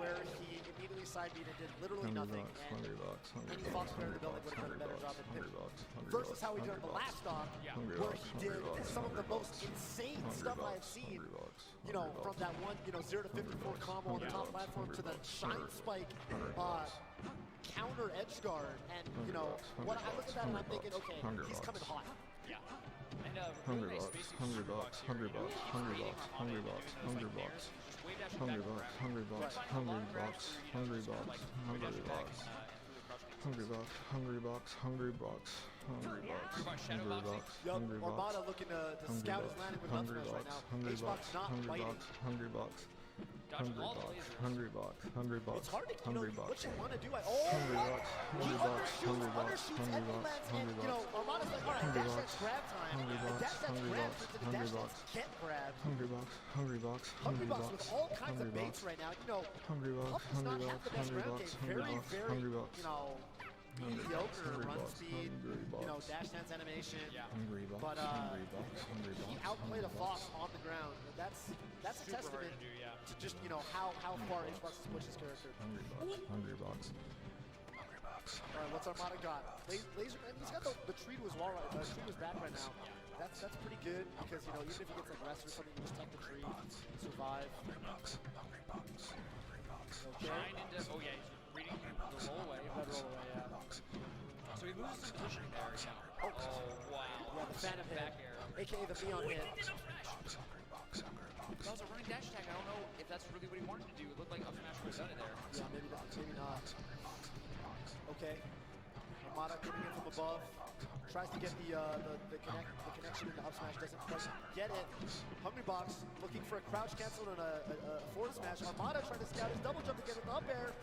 where he immediately side beat and did literally nothing. And any Fox player in the building would have done a better job than him. Versus how he did on the last stock, where he did some of the most insane stuff I've seen. You know, from that one, 0 to 54 combo on the top platform to the shine spike counter edge guard. And, what I look at that and I'm thinking, okay, he's coming hot. Yeah. And really nice spacing from Hungrybox. Yup, Armada looking to scout his landing with nothing else right now. Hbox not biting. Hungrybox. It's hard to, what you want to do. He undershoots Epilands, and, Armada's like, all right, dash that's grab time. And dash that's grab to the dash that's can't grab. Hungrybox with all kinds of baits right now. Puff does not have the best ground game. Very, mediocre run speed, dash dance animation. But he outplayed a Fox on the ground. And that's a testament to just, how far Hbox has pushed his character. Hungrybox. All right, what's Armada got? Laser, and he's got the tree to his wall right now. The tree to his back right now. That's pretty good because, even if he gets like rest or something, you just tuck the tree, survive. Okay. Shine into, oh yeah, he's reading the roll away. So he loses some position there, yeah. Oh, wow. Yeah, the Phantom hit, back air. aka the Neon hit. That was a running dash attack. I don't know if that's really what he wanted to do. It looked like up smash would have done it there. Yeah, maybe not. Okay. Armada coming in from above. Tries to get the connection into up smash. Doesn't quite get it. Hungrybox looking for a crouch cancel and a forward smash. Armada trying to scout his double jump to get it up air.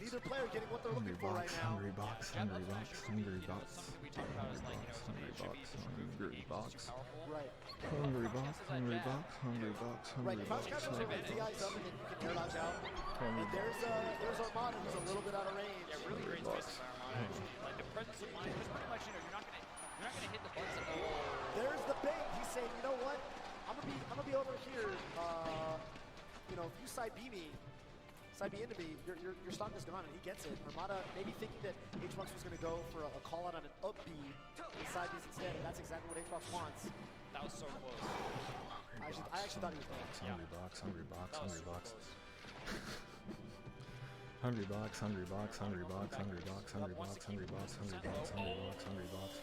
Neither player getting what they're looking for right now. Hungrybox. Something we talked about is like, something that should be powerful. Right. Hungrybox. Right, crouch cancel when DI's up and then you can air dodge out. And there's Armada who's a little bit out of range. Yeah, really great spacing by Armada, actually. Like the presence of mind, because pretty much, you're not gonna hit the buttons at all. There's the bait. He's saying, you know what? I'm gonna be over here. If you side B me, side B into me, your stock is gone, and he gets it. Armada maybe thinking that Hbox was gonna go for a call out on an up B and side B's instead, and that's exactly what Hbox wants. That was so close. I actually thought he was dead. Hungrybox. That was so close. Hungrybox.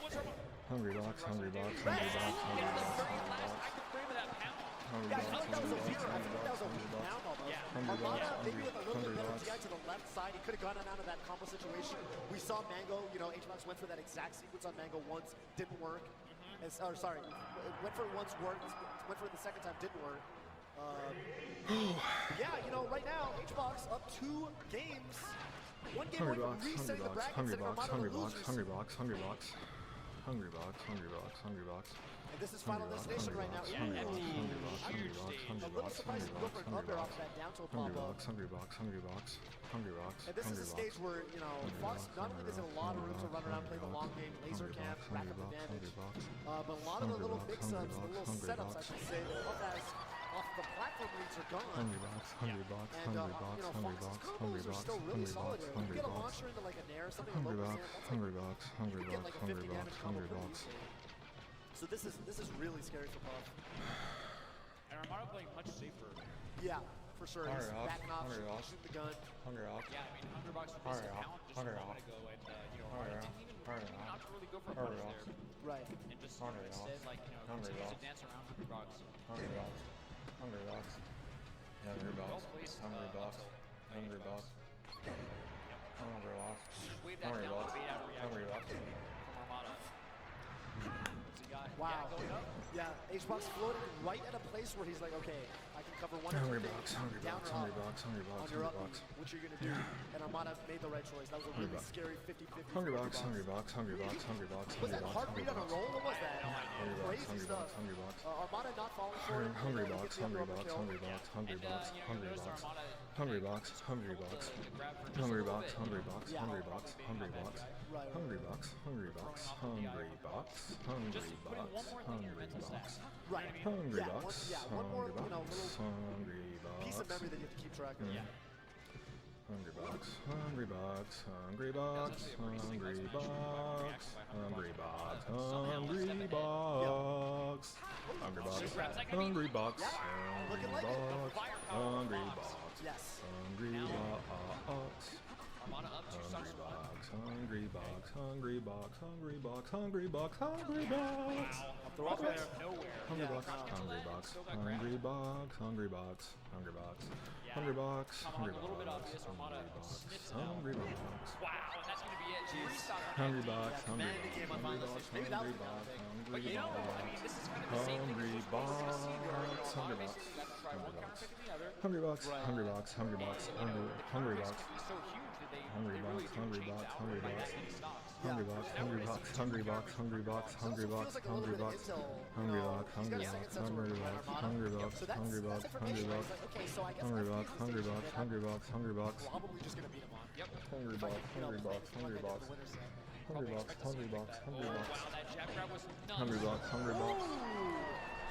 What's Yeah, I feel like that was a weird. I feel like that was a weak pound almost. Armada maybe with a little bit better TI to the left side. He could have gone out of that combo situation. We saw Mango. Hbox went for that exact sequence on Mango once, didn't work. Went for it once, worked. Went for it the second time, didn't work. Right now Hbox up 2 games. 1 game away from resetting the bracket, sending Armada to losers. Hungrybox. And this is Final Destination right now. Yeah, empty. Huge stage. A little surprised to go for an up air off that down tilt pop-up. Hungrybox. And this is a stage where, Fox not only does it a lot of room to run around, play the long game, laser camp, rack up the damage, but a lot of the little mix-ups, the little setups, I should say, off the platform leads are gone. Fox's combos are still really solid here. You get a launcher into like a nair or something, you get like a 50 damage combo pretty easily. So this is really scary for Puff. And Armada playing much safer. Yeah, for sure. He's backing off, shooting the gun. Yeah, I mean, Hungrybox with basic talent just a moment ago, and Armada didn't even not to really go for a punish there. Right. And just instead, continues to dance around Hungrybox. Well placed. Wave that down, bait out reaction from Armada. So you got going up. Yeah, Hbox floated right at a place where he's like, okay, I can cover one or two things, down or up, on your up, what you're going to do. And Armada made the right choice. That was a really scary 50-50. Hungrybox. Was that hard read on a roll? What was that? Crazy stuff. Armada not falling for it. Hungrybox. Just putting one more thing in your mental stats. Right. Hungrybox. One more, little piece of memory that you have to keep track of. Yeah. Hungrybox, Hungrybox, Hungrybox, Hungrybox, Hungrybox, Hungrybox, Hungrybox, Hungrybox, Hungrybox, Yes. Hungrybox. Armada up 2 stars to 1. Hungrybox, Hungrybox, Hungrybox, Hungrybox, Hungrybox. Throw off out of nowhere. Hungrybox, Yeah, Hungrybox, still got ground. Hungrybox, Hungrybox, Hungrybox, Yeah. Hungrybox, Tomahawk a little bit Hungrybox, obvious. Armada sniffs out. Hungrybox, Wow, and that's going to be it. 3 stocks on Hungrybox, Yeah, command the game on final Hungrybox, decision. Maybe that was the Hungrybox, thing. But you know, I mean, this is kind of the same thing as we're supposed to see where, you know, Armada basically got to try one counterpick and the other. Hungrybox, Hungrybox, Hungrybox, And, you know, the Hungrybox, counterpicks can be so huge that they Hungrybox, really do Hungrybox, change out Hungrybox. by that many stocks. Hungrybox, Hungrybox, Hungrybox, Hungrybox, Hungrybox, Feels like a little bit of Hungrybox, intel, Hungrybox, he's got a second sense of where we're at, Armada. Hungrybox, So that's Hungrybox, information. Hungrybox, He's like, okay, so I guess Hungrybox, after these Hungrybox, stages, Hungrybox, Hungrybox, probably just gonna beat him on. Yep. Hungrybox, Hungrybox, Hungrybox, Hungrybox, Hungrybox, Hungrybox, Wow, that jab grab was nuts. Hungrybox, Hungrybox,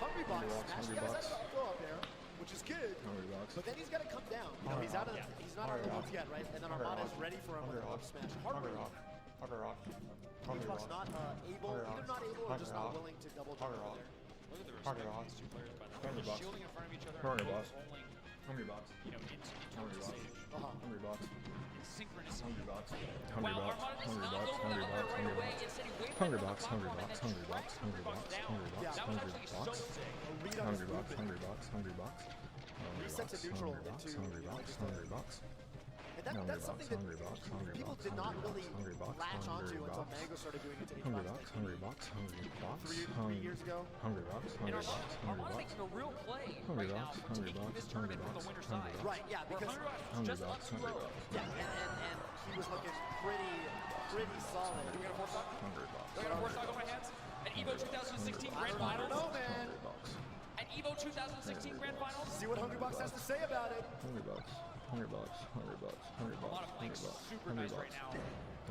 Hungrybox Hungrybox, actually has Hungrybox. that go up there, which is good. Hungrybox. But then he's got to come down. You know, he's out of, he's not on the woods yet, right? And then Armada's ready for him with an up smash. Hard way. Hungrybox not able, either not able or just not willing to double jump over there. Look at the respect of these two players, by the way. Just shielding in front of each other and Hungrybox. both rolling, Hungrybox, you know, into towards the stage. Hungrybox, In synchronous. Hungrybox, Wow, Hungrybox, Armada does not Hungrybox, go for the upper Hungrybox, right away. Hungrybox. Instead, he waited Hungrybox, for the platform and Hungrybox, then Hungrybox, tracks Hungrybox Hungrybox, down. Hungrybox, That was actually so Hungrybox. sick. A read on his Hungrybox, movement. Hungrybox, Hungrybox, Resets a neutral Hungrybox, into, you know, Hungrybox, just a- Hungrybox, And that's something that Hungrybox, Hungrybox, people did not really Hungrybox, latch onto until Hungrybox. Mango started doing it to Hungrybox, H-Box. Hungrybox, Hungrybox, Three years ago. Hungrybox, And Hungrybox, Armada Hungrybox, making a real play right Hungrybox, now, taking Hungrybox, this tournament from the Hungrybox, winner's side. Hungrybox. Right, yeah, Where because Hungrybox just up too low. yeah, and he was looking pretty solid. Do we got a fourth stock? Hungrybox, Do I got a fourth stock on my hands? At EVO 2016 Grand I don't Finals? know, man. Hungrybox, At EVO 2016 Grand Finals? See what Hungrybox has to say about it. Hungrybox, Hungrybox, Hungrybox, Hungrybox, Armada playing Hungrybox, super nice right now.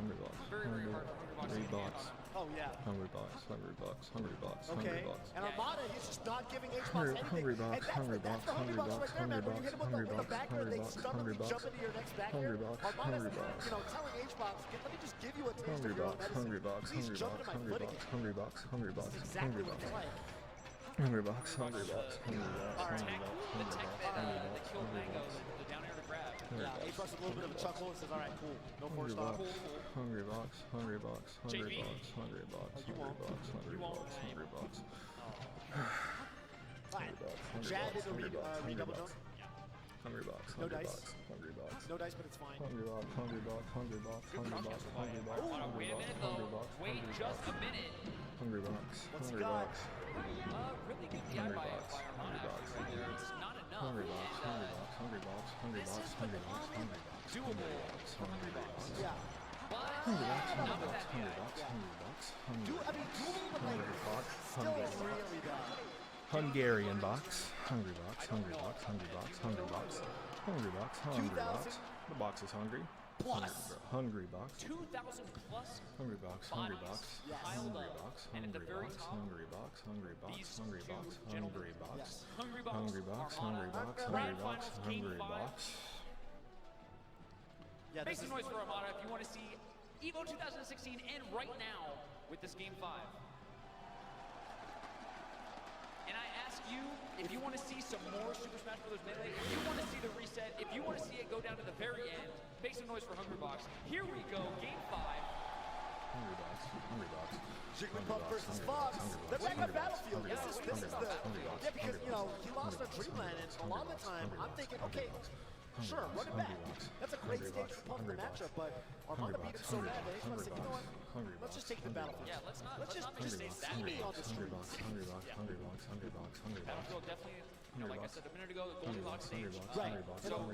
Hungrybox, Very, very hard for Hungrybox to get the hand on him. Oh, yeah. Hungrybox, Hungrybox, Hungrybox, Okay. Hungrybox. And Armada, he's just not giving H-Box anything. Hungrybox, And that's Hungrybox, the Hungrybox right there, man. When you hit him with the Hungrybox, backer and they Hungrybox, stubbornly Hungrybox, jump into your next backer, Hungrybox, Armada's, Hungrybox. you know, telling H-Box, let me just give you a taste of your own Hungrybox, medicine. Hungrybox, Please jump into my foot Hungrybox, again. Hungrybox, Hungrybox, This is exactly what it's Hungrybox. like. Hungrybox, Hungrybox, The Hungrybox, tech that killed Mango, the down air to grab. Yeah, H-Box with a little bit of a chuckle and says, all right, cool. No four stop. Hungrybox, Hungrybox, JB. Hungrybox, You won't. Hungrybox, You won't. Hungrybox, Fine. Jab into re-double jump. Hungrybox, No dice. Hungrybox, No dice, but it's fine. Hungrybox, Hungrybox, Hungrybox, Hungrybox, Hungrybox, Oh, wait a minute though. Wait just a minute. Hungrybox, What's he got? Really good DI by Armada actually right there. It's not enough. Hungrybox, And, Hungrybox, Hungrybox, this is Hungrybox, phenomenally Hungrybox, doable for Hungrybox. Yeah. But Hungrybox, not with that DI. Hungrybox, Hungrybox, I mean, doable, but like, still really bad. Hungarian box, Hungrybox, Hungrybox, Hungrybox, Hungrybox, Hungrybox, Hungrybox. The box is hungry. Plus. Hungrybox, 2,000 plus Hungrybox, Hungrybox, Yes. piled up. Hungrybox, And at the very Hungrybox, top, Hungrybox, Hungrybox, these Hungrybox, two gentlemen. Hungrybox, Yes. Hungrybox, Hungrybox, Armada, Hungrybox, Grand Hungrybox, Finals, Game 5. Hungrybox. Yeah, Make this some is, noise for Armada if you want to see EVO 2016 and right now with this Game 5. And I ask you, if you want to see some more Super Smash Bros. Melee, if you want to see the reset, if you want to see it go down to the very end, make some noise for Hungrybox. Here we go, Game 5. Hungrybox, Hungrybox. Jigglypuff versus Fox. They're back on Battlefield. This is the, yeah, because, you know, he lost on Dreamland, and a lot of the time, I'm thinking, okay, sure, run it back. That's a great stage for Puff in the matchup, but Armada beat him so bad that H-Box said, you know what, let's just take the Battlefield. Yeah, let's not Let's just stay that be big. on the streets. Battlefield definitely, you know, like I said a minute ago, the Goldilocks stage. Right.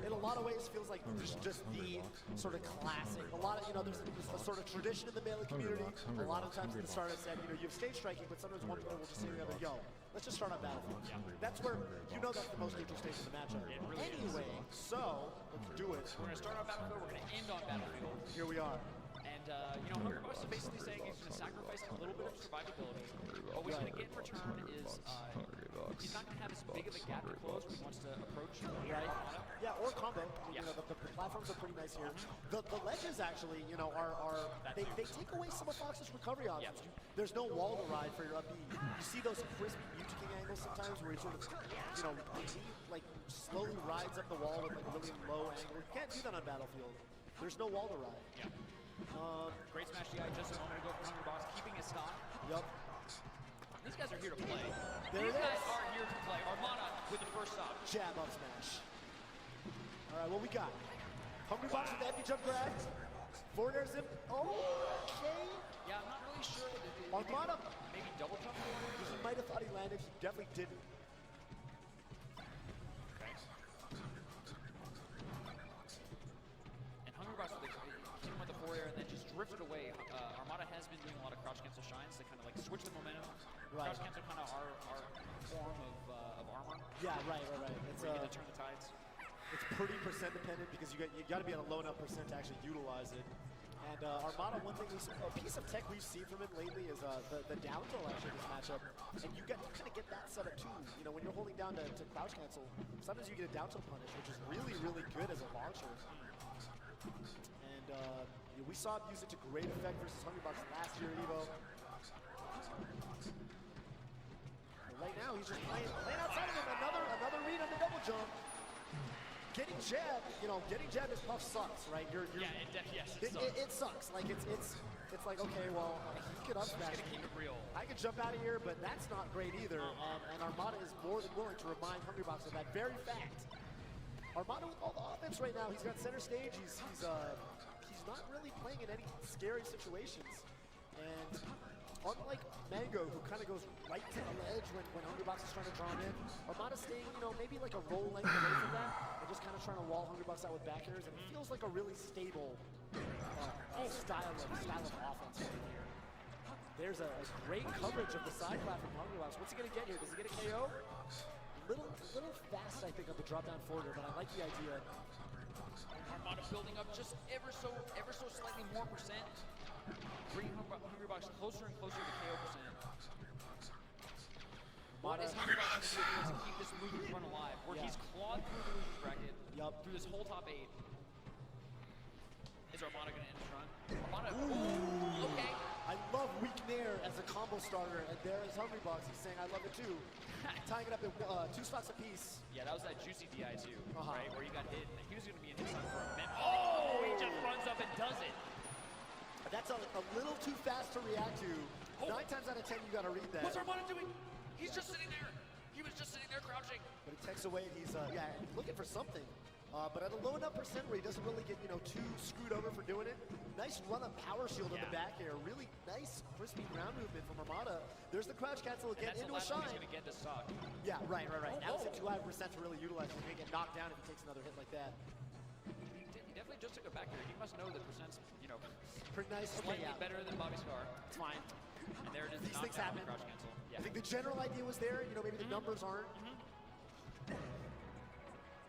In a lot of ways, feels like just the sort of classic. A lot of, you know, there's a sort of tradition in the Melee community. A lot of times at the start I said, you know, you have stage striking, but sometimes one player will just say to the other, yo, let's just start on Battlefield. That's where, you know, that's the most neutral stage in the matchup. Anyway, so, let's do it. We're going to start on Battlefield, we're going to end on Battlefield. Here we are. And And, you know, Hungrybox is basically saying he's going to sacrifice a little bit of survivability. But what he's going to get in return is he's not going to have as big of a gap to close when he wants to approach Right. Armada. Yeah, or combo. You Yeah. know, the platforms are pretty nice here. The ledges actually, you know, they take away some of Fox's recovery options. Yeah. There's no wall to ride for your up B. You see those crispy Mewtwo King angles sometimes where he sort of, you know, like slowly rides up the wall with like a really low angle. You can't do that on Battlefield. There's no wall to ride. Yeah. Great smash DI just a moment ago from Hungrybox, keeping his stock. Yup. These guys are here to play. There These it guys is. are here to play. Armada with the first stop. Jab up smash. All right, what we got? Hungrybox with the empty jump grab. Forward air zip. Okay. Yeah, I'm not really sure. Armada. Maybe double jump. He might have thought he landed. He definitely didn't. And Hungrybox with the forward air and then just drifted away. Armada has been doing a lot of crouch cancel shines to kind of like switch the momentum. Right. Crouch cancel kind of our form of armor. Yeah, right. It's Where you get to turn the tides. It's pretty percent dependent because you got to be at a low enough percent to actually utilize it. And Armada, one thing a piece of tech we've seen from him lately is the down throw actually in this matchup. And you kind of get that set up too. You know, when you're holding down to crouch cancel, sometimes you get a down throw punish, which is really, really good as a launcher. And we saw him use it to great effect versus Hungrybox last year at EVO. But right now, he's just playing outside of him. Another read on the double jump. Getting jabbed as Puff sucks, right? Yes, It sucks. Like it's like, okay, well, he could up smash me. Keep it real. I could jump out of here, but that's not great either. And Armada is more than willing to remind Hungrybox of that very fact. Armada with all the offense right now. He's got center stage. He's not really playing in any scary situations. And unlike Mango, who kind of goes right to the ledge when Hungrybox is trying to draw him in, Armada's staying, you know, maybe like a roll length away from that, and just kind of trying to wall Hungrybox out with back airs, and it feels like a really stable style of offense right here. There's a great coverage of the side flat from Hungrybox. What's he gonna get here? Does he get a KO? Little fast, I think, on the drop down forwarder, but I like the idea. Armada building up just ever so slightly more percent. Bringing Hungrybox closer and closer to KO percent. What is Hungrybox going to do to keep this movement run alive? Where he's clawed through the losers bracket, through this whole top 8. Is Armada going to end his run? Armada, ooh, okay. I love weak nair as a combo starter, and there is Hungrybox. He's saying, I love it too. Tying it up in 2 stocks apiece. Yeah, that was that juicy DI too, right? Where he got hit, and he was going to be in his time for a minute. Oh, he just runs up and does it. That's a little too fast to react to. 9 times out of 10, you got to read that. What's Armada doing? He's just sitting there. He was just sitting there crouching. But he takes away, and he's looking for something. But at a low enough percent where he doesn't really get, too screwed over for doing it. Nice run on power shield on the back air. Really nice, crispy ground movement from Armada. There's the crouch cancel again into a shine. He's going to get this stock. Yeah, right. Now it's at 200% to really utilize it. He's going to get knocked down if he takes another hit like that. He definitely just took it back here. He must know that percent's, pretty nice. Slightly better than Bobby Scar. It's fine. And there it is. These things happen. Crouch cancel. Yeah. I think the general idea was there. Maybe the numbers aren't.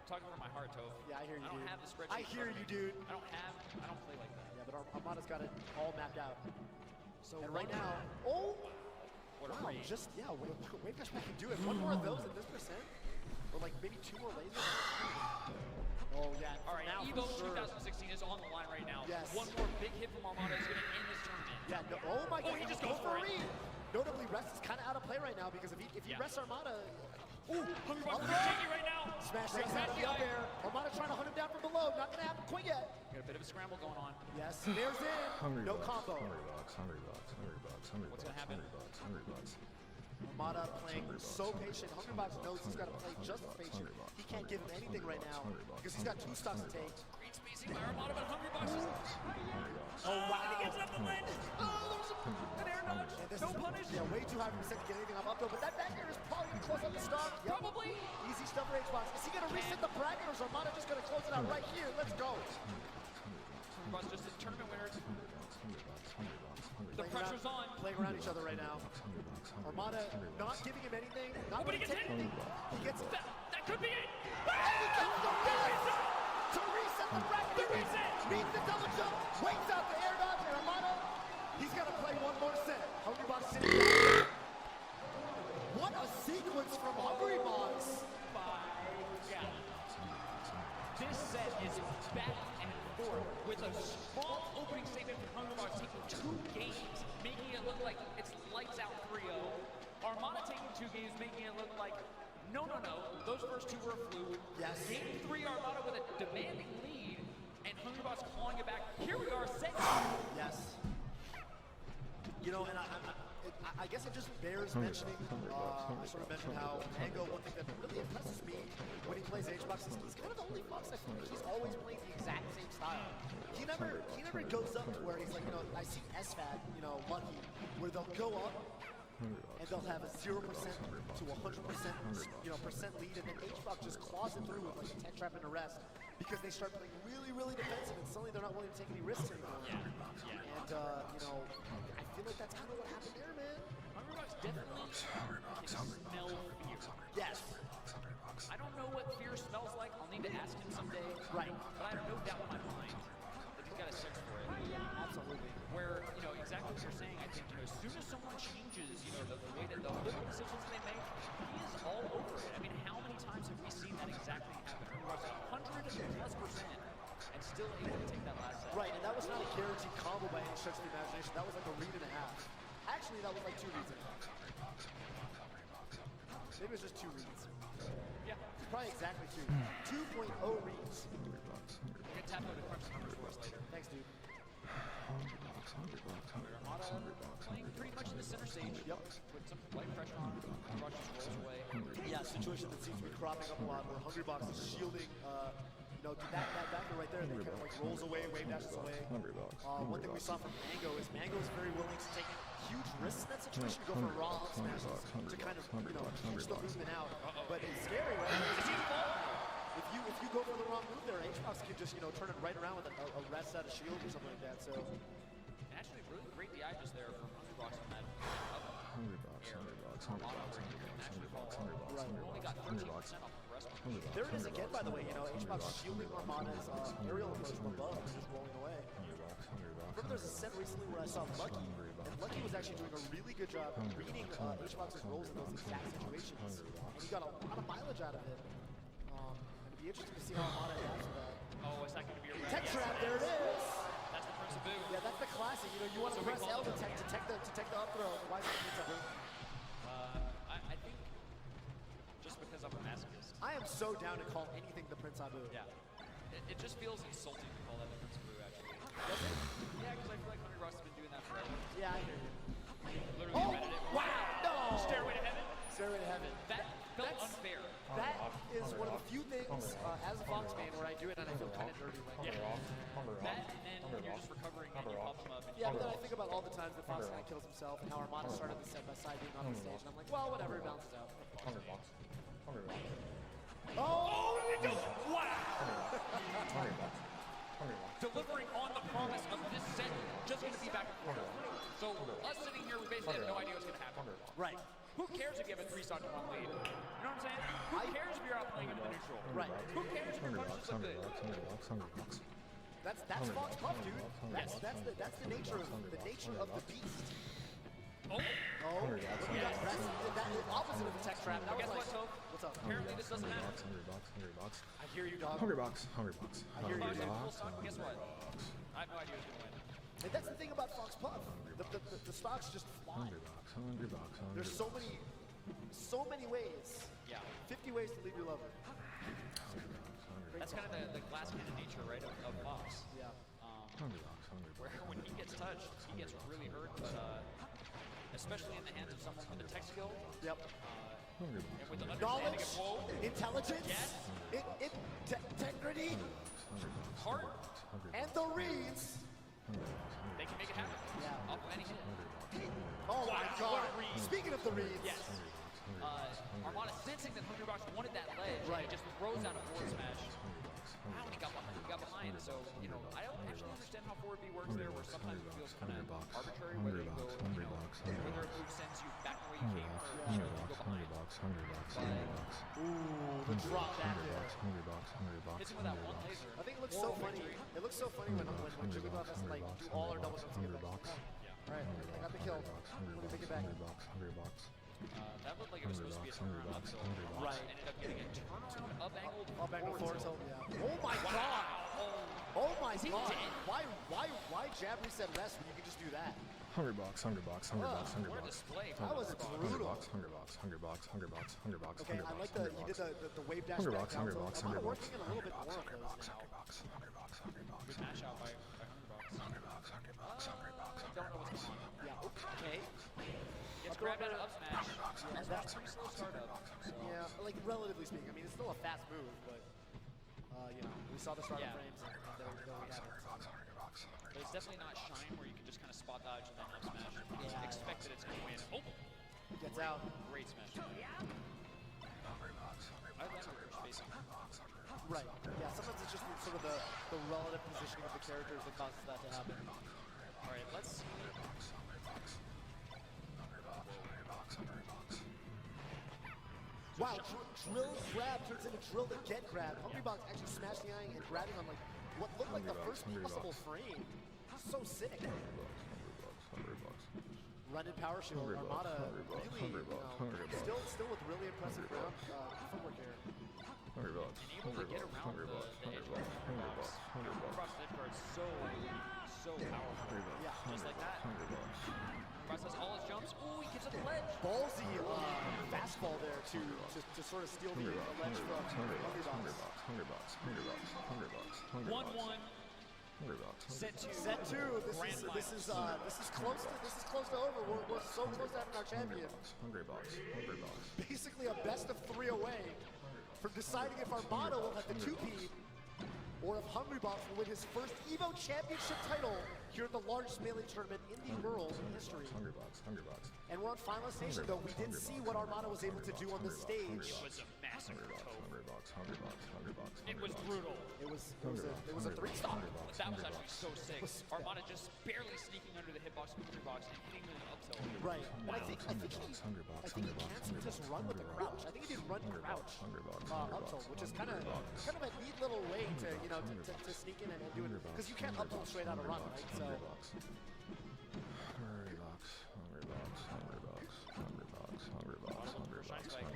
Talking from my heart, Toph. Yeah, I hear you, I don't dude. have the spreadsheet. I hear you, dude. I don't play like that. Yeah, but Armada's got it all mapped out. So and right now, what a read. just, way past we can do it. One more of those at this percent, or like maybe 2 more lasers. Oh, yeah. All right, now EVO for sure. 2016 is on the line right now. Yes. One more big hit from Armada is going to end this tournament. Yeah, oh my God. He just goes for it. read. Notably, Rest is kind of out of play right now because if he rests Armada, Hungrybox is shaky right now. Smash takes out of the up air. Armada trying to hunt him down from below. Not going to happen quite yet. Got a bit of a scramble going on. Yes, there's in. No combo. Hungrybox. What's going to happen? Hungrybox. Armada playing so patient. Hungrybox knows he's got to play just as patient. He can't give him anything right now because he's got 2 stocks to take. Great spacing by Armada, but Hungrybox is... Oh, wow. He gets up the ledge. Oh, there's an air dodge. No punish. Yeah, way too high percent to get anything up though, but that back air is probably going to close out the stock. Yep. Probably. Easy stuff for H-Box. Is he going to reset the bracket or is Armada just going to close it out right here? Let's go. Hungrybox just a tournament winner. The pressure's on. Playing around each other right now. Armada not giving him anything. Not but he gets hit. anything. He gets it. That could be it. And he gets the reset to reset the bracket. The reset. Meets the double jump. Waits out the air dodge. And Armada, he's got to play one more set. Hungrybox sitting down. What a sequence from Hungrybox. This set is back and forth with a strong opening statement from Hungrybox taking 2 games, making it look like it's lights out 3-0. Armada taking 2 games, making it look like no. Those first 2 were a fluke. Yes. Game 3, Armada with a demanding lead, and Hungrybox clawing it back. Here we are, set 2. Yes. You know, and I guess it just bears mentioning. I sort of mentioned how Mango, one thing that really impresses me when he plays HBox is he's kind of the only Fox I feel like he's always playing the exact same style. He never goes up to where he's like, you know, I see SFAT, you know, Lucky, where they'll go up and they'll have a 0% to 100%, you know, percent lead, and then HBox just claws it through with like a 10 trap and a rest because they start playing really defensive, and suddenly they're not willing to take any risks anymore. And you know, I feel like that's kind of what happened there, man. Hungrybox definitely can smell fear. Yes. I don't know what fear smells like. I'll need to ask him someday. Right. But I have no doubt in my mind that he's got a sense for it. Absolutely. Where, you know, exactly what you're saying, I think, you know, as soon as someone changes, you know, the way that the little decisions they make, he is all over it. I mean, how many times have we seen that exactly happen? Hungrybox 100%, and still able to take that last set. Right, and that was not a guaranteed combo by any stretch of the imagination. That was like a read and a half. Actually, that was like 2 reads and a half. Maybe it was just 2 reads. Yeah. Probably exactly 2. 2.0 reads. We're going to tap out the crunch numbers for us later. Thanks, dude. Armada playing pretty much in the center stage. Yep. With some light pressure on. Rush just rolls away. Yeah, situation that seems to be cropping up a lot where Hungrybox is shielding, you know, that backer right there, that kind of like rolls away, wave dashes away. One thing we saw from Mango is very willing to take huge risks in that situation, to go for raw up smashes to kind of, you know, pinch the movement out. But it's scary, right? If you go for the wrong move there, HBox can just, you know, turn it right around with a rest out of shield or something like that. So Actually, really great DI just there from Hungrybox on that. Only got 13% off the rest of them. there it is again, by the way. You know, HBox shielding Armada's aerial approach from above, just rolling away. Remember, there's a set recently where I saw Lucky, and Lucky was actually doing a really good job reading HBox's rolls in those exact situations, and he got a lot of mileage out of it. It'd be interesting to see how Armada adapts to that. Oh, is that going to be a Tech trap, there it is. That's the Prince of Boo. Yeah, that's the classic. You know, you want to press L to tech the up throw. Why is it Prince of Boo? I think just because I'm a masochist. I am so down to call anything the Prince Abu. Yeah. It just feels insulting to call that the Prince of Boo, actually. Does it? Yeah, because I feel like Hungrybox has been doing that forever. Yeah, I hear you. Literally invented it. Wow! No! Stairway to Heaven? Stairway to Heaven. That felt unfair. That is one of the few things, as a Fox fan, where I do it and I feel kind of dirty. Like, Yeah. That and when you're just recovering and you pop them up. And yeah, but then I think about all the times that Fox kind of kills himself and how Armada started the set by side being on the stage, and I'm like, well, whatever, it balances out. Oh! Wow! Delivering on the promise of this set, just going to be back and forth. So us sitting here, we basically have no idea what's going to happen. Right. Who cares if you have a 3-stock to 1 lead? You know what I'm saying? Who cares if you're out playing into the neutral? Right. Who cares if your punches look good? That's Fox Puff, dude. That's the nature of the beast. Oh, That's the opposite of a tech trap. That guess was what, like, Toph? what's up? Apparently this doesn't matter. I hear you, dog. Hungrybox. I hear If I you. was in full stock, guess what? I have no idea who's going to win. And that's the thing about Fox Puff. The stocks just fly. There's so many ways. Yeah. 50 ways to leave your lover. That's kind of the glass cannon nature, right, of Fox. Yeah. Where when he gets touched, he gets really hurt, but especially in the hands of someone with a tech skill. Yep. And with the understanding Knowledge, of whoa, intelligence, Yes. integrity, heart, and the reads. they can make it happen. Yeah. Off of any hit. Oh my Wow, God. what a read. Speaking of the reads. Yes. Armada sensing that Hungrybox wanted that ledge, Right. and he just throws out a forward smash. Wow, and he got behind. So, you know, I don't actually understand how forward B works there, where sometimes it feels kind of arbitrary whether you go, you know, whether a move sends you back the way you came or you know, you go behind. Ooh, the drop back there. Hits him with that one laser. I think it looks so funny. It looks looks so funny when Jigglypuff has to like do all our double jumps to get back. Hungrybox. Alright, I got the kill. Let me take it back. Hungrybox. That looked like it was supposed to be a turnaround up tilt. Right. Ended up getting a turnaround up angle forward tilt, yeah. Oh my god! Oh my god! Why jab reset rest when you can just do that? Hungrybox. What a display. That was brutal. Hungrybox. Okay, I like he did the wave dash back down. I'm working in a little bit more of those now. Good mash out by Hungrybox. Don't know what's going on. Yeah, okay. Gets grabbed out of up smash. Yeah, That's pretty slow startup. yeah, like relatively speaking. I mean, it's still a fast move, but you know, we saw the startup frames and there we have it. But it's definitely not Shine where you can just kind of spot dodge and then up smash. Yeah. Expect that it's going to win. Oh! Gets out. Great smash. I like your spacing. Right. Yeah, sometimes it's just sort of the relative positioning of the characters that causes that to happen. Alright, let's see. Wow, drill grab turns into drill to get grab. Hungrybox actually smashing the eye and grabbing on like what looked like the first possible frame. So sick. Run in power shield. Armada really, still with really impressive ground footwork here. And able to get around the edge of Hungrybox. Hungrybox edge guard so powerful. Yeah. Just like that. Hungrybox has all his jumps. Ooh, he gives up the ledge. Ballsy fastball there to sort of steal the ledge from Hungrybox. 1-1. Set two. Set two. This is close to over. We're so close to having our champion. Hungrybox. Basically a best of 3 away from deciding if Armada will have the 2P or if Hungrybox will win his first EVO Championship title here at the largest Melee tournament in the world in history. Hungrybox. And we're on final station though. We did see what Armada was able to do on the stage. It was a massacre. Hungrybox. It was brutal. It was a 3-star. That was actually so sick. Armada just barely sneaking under the hitbox of Hungrybox and hitting with an up tilt. Right. And I think he canceled just run with the crouch. I think he did run crouch up tilt, which is kind of a neat little way to to sneak in and do it because you can't up tilt straight out of run, right? So.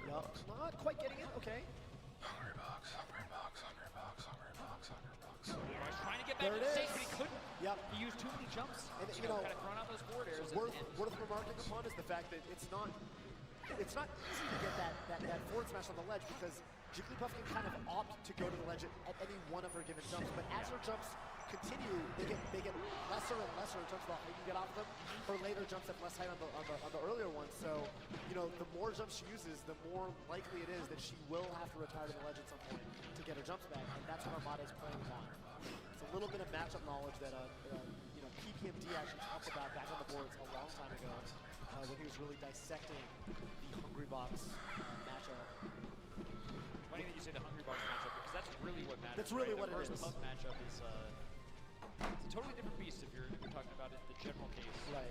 Yup. Not quite getting it. Okay. Trying to get back to the stage, but he couldn't. Yep. He used too many jumps. And Kind of thrown out those forward airs. Worth remarking upon is the fact that it's not easy to get that forward smash on the ledge because Jigglypuff can kind of opt to go to the ledge at any one of her given jumps, but as her jumps continue, they get lesser and lesser in terms of how you can get off them. Her later jumps have less height on the earlier ones, so the more jumps she uses, the more likely it is that she will have to retire to the ledge at some point to get her jumps back, and that's what Armada is playing on. It's a little bit of matchup knowledge that PPMD actually talked about back on the boards a long time ago when he was really dissecting the Hungrybox matchup. Funny that you say the Hungrybox matchup because that's really what matters. That's really right? what it is. The first matchup is it's a totally different beast if you're talking about it in the general case. Right.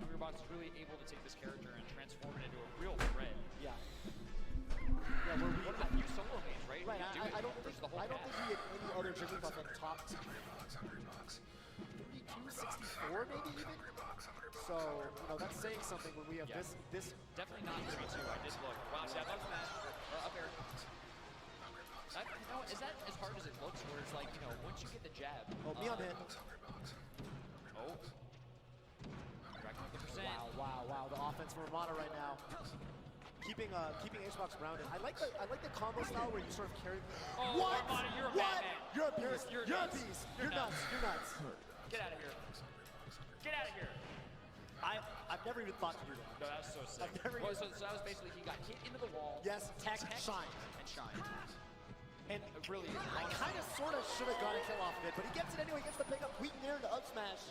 Hungrybox is really able to take this character and transform it into a real threat. Yeah. Yeah, one of the few solo mains, right? Right. I don't think the whole we had any other Jigglypuff at top 32-64 maybe even. So that's saying something when we have this. Definitely not 3-2. I did look. Wow, step up smash up air. Is that as hard as it looks? Where it's like once you get the jab. Oh, me on hit. Oh. Racking up the percent. Wow. The offense from Armada right now. Keeping Hbox grounded. I like the combo style where you sort of carry. Oh, what? Armada, you're a what? madman. You're a beast. You're a beast. You're nuts. You're nuts. Get out of here. Get out of here. I've never even thought to do that. No, that was so sick. So that was basically he got hit into the wall. Yes, tech, shine. And shine. And really, I kind of sort of should have got a kill off of it, but he gets it anyway. He gets the pickup, weak near to up smash.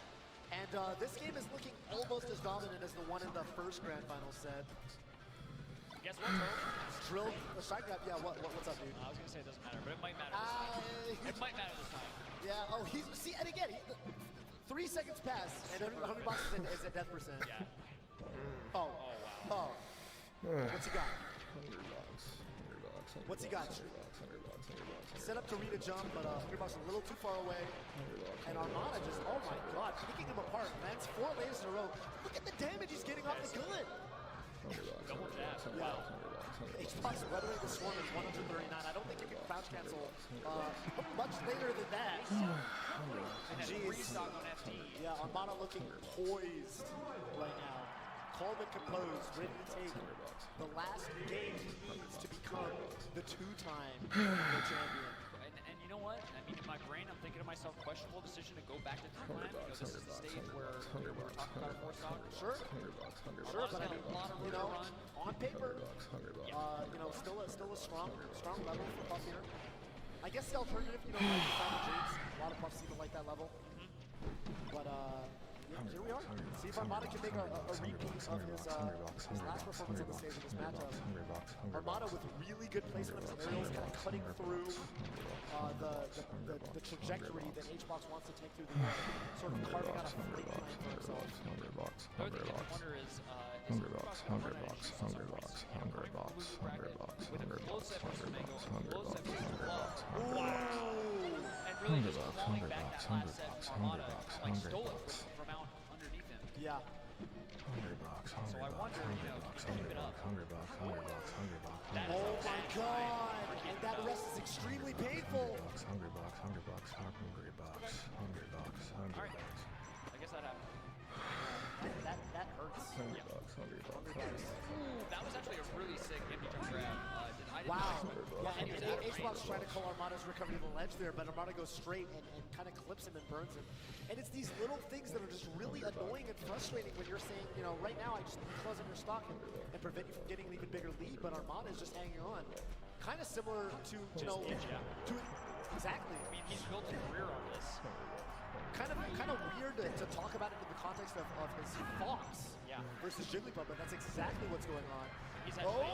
And this game is looking almost as dominant as the one in the first grand final set. Guess what, Toad? Drilled a side grab. Yeah, what's up, dude? I was gonna say it doesn't matter, but it might matter this time. It might matter this time. Yeah. Oh, and again, 3 seconds pass, and Hungrybox is at death percent. Yeah. Oh. wow. What's he got? Hungrybox. What's he got? Set up to read a jump, but Hungrybox a little too far away. And Armada just, oh my god, picking him apart. Lands 4 layers in a row. Look at the damage he's getting off the gun. Double jab. Yeah. HBox weathering the swarm is 139. I don't think you can crouch cancel much later than that. And then Jeez. restock on FD. Yeah, Armada looking poised right now. Calm and composed, ready to take the last game he needs to become the 2-time world champion. And you know what? I mean, in my brain, I'm thinking to myself, questionable decision to go back to 3-man. You know, this is the stage where we're talking about a 4-stock. Sure. Sure, but I mean, you know, run. on paper, you know, still a strong level for Puff here. I guess the alternative, you know, might be Final Dreams. A lot of Puffs even like that level. But yeah, here we are. See if Armada can make a repeat of his last performance on the stage in this matchup. Armada with really good placement of his aerials, kind of cutting through the trajectory that HBox wants to take through the air, sort of carving out a free lane for himself. The other thing I wonder is Hungrybox with a close-up versus Mango, close-up versus Glove. Wow! And really just clawing back that last set from Armada, like stole it from out underneath him. Yeah. So I wonder, you know, can he keep it up? Oh my god! And that rest is extremely painful. Alright, I guess that happened. That hurts. Ooh, that was actually a really sick empty jump grab. I didn't Wow. expect Yeah, and he was out of HBox range. trying to call Armada's recovery to the ledge there, but Armada goes straight and kind of clips him and burns him. And it's these little things that are just really annoying and frustrating when you're saying, you know, right now I just need to close on your stock and prevent you from getting an even bigger lead, but Armada is just hanging on. Kind of similar to, you know, to exactly. I mean, he's built a career on this. Kind of weird to talk about it in the context of his Fox versus Jigglypuff, but that's exactly what's going on. He's actually,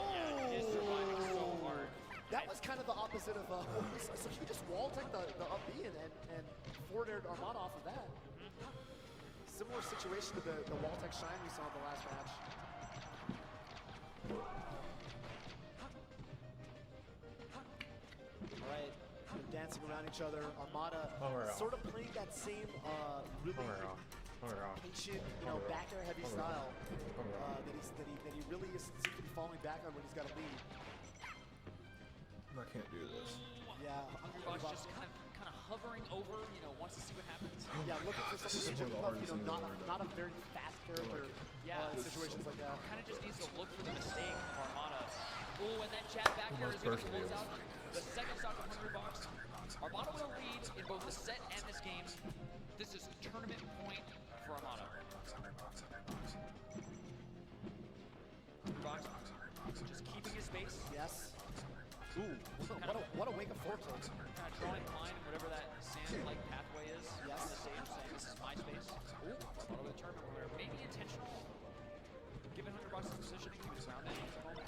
he is surviving so hard. That was kind of the opposite of, so he just wall-teched the up B and forward-aired Armada off of that. Similar situation to the wall-tech shine we saw in the last match. All right, they're dancing around each other. Armada sort of playing that same really patient, you know, back air heavy style that he really seems to be falling back on when he's got a lead. I can't do this. Yeah, Hungrybox just kind of hovering over, you know, wants to see what happens. Yeah, looking for something to Jigglypuff, you know, not a very fast character in situations like that. Kind of just needs to look for the mistake of Armada. Ooh, and that jab back here is going to close out the second stock of Hungrybox. Armada will lead in both the set and this game. This is a tournament point for Armada. Hungrybox just keeping his space. Yes. Ooh, what a wake of fortune. Kind of drawing line in whatever that sand-like pathway is on the stage, saying this is my space. Ooh, Armada with a tournament winner. Maybe intentional. Given Hungrybox's positioning, he was around that at the moment.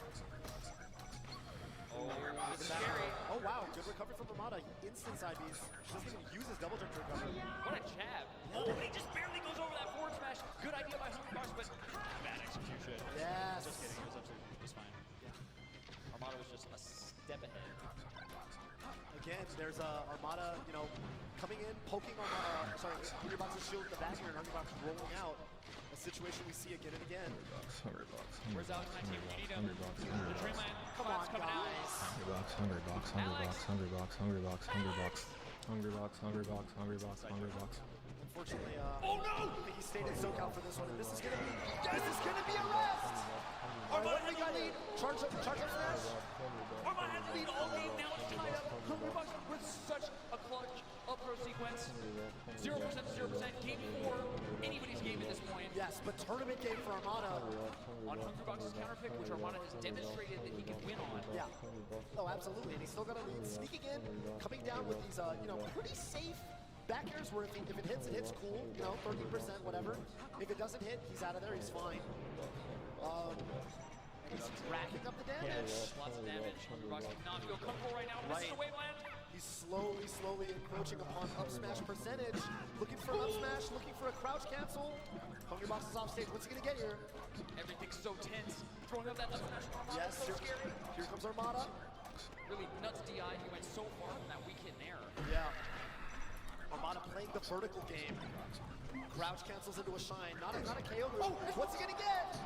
Oh, this is scary. Oh wow, good recovery from Armada. Instant side Bs. Doesn't even use his double jump to recover. What a jab. Oh, and he just barely goes over that forward smash. Good idea by Hungrybox, but bad execution. Yes. Just kidding, it was absolutely just fine. Yeah. Armada was just a step ahead. Again, there's Armada, you know, coming in, poking Armada, Hungrybox's shield in the back here, and Hungrybox rolling out. A situation we see again and again. Where's Alex 19? We need him. The Dreamland Come on, coming out. Unfortunately, Oh no! I think he stayed in SoCal for this one, and this is gonna be a rest! Armada had the lead. Charge up smash. Armada had the lead all game, now it's tied up. Hungrybox with such a clutch up-throw sequence. 0% to 0%. Game 4. Anybody's game at this point. Yes, but tournament game for Armada. On Hungrybox's counter pick, which Armada has demonstrated that he can win on. Yeah. Oh, absolutely. And he's still got a lead. Sneaking in, coming down with these, you know, pretty safe back airs where if it hits, cool. You know, 30%, whatever. If it doesn't hit, he's out of there. He's fine. And he's racking up the damage. Lots of damage. Hungrybox cannot feel comfortable right now. Misses the waveland. He's slowly encroaching upon up smash percentage. Looking for an up smash, looking for a crouch cancel. Hungrybox is off stage. What's he gonna get here? Everything's so tense. Throwing up that up smash. Yes, So scary. here comes Armada. really nuts DI. He went so far from that weak hit nair. Yeah. Armada playing the vertical game. Crouch cancels into a shine. Not a KO move. Oh, what's he gonna get?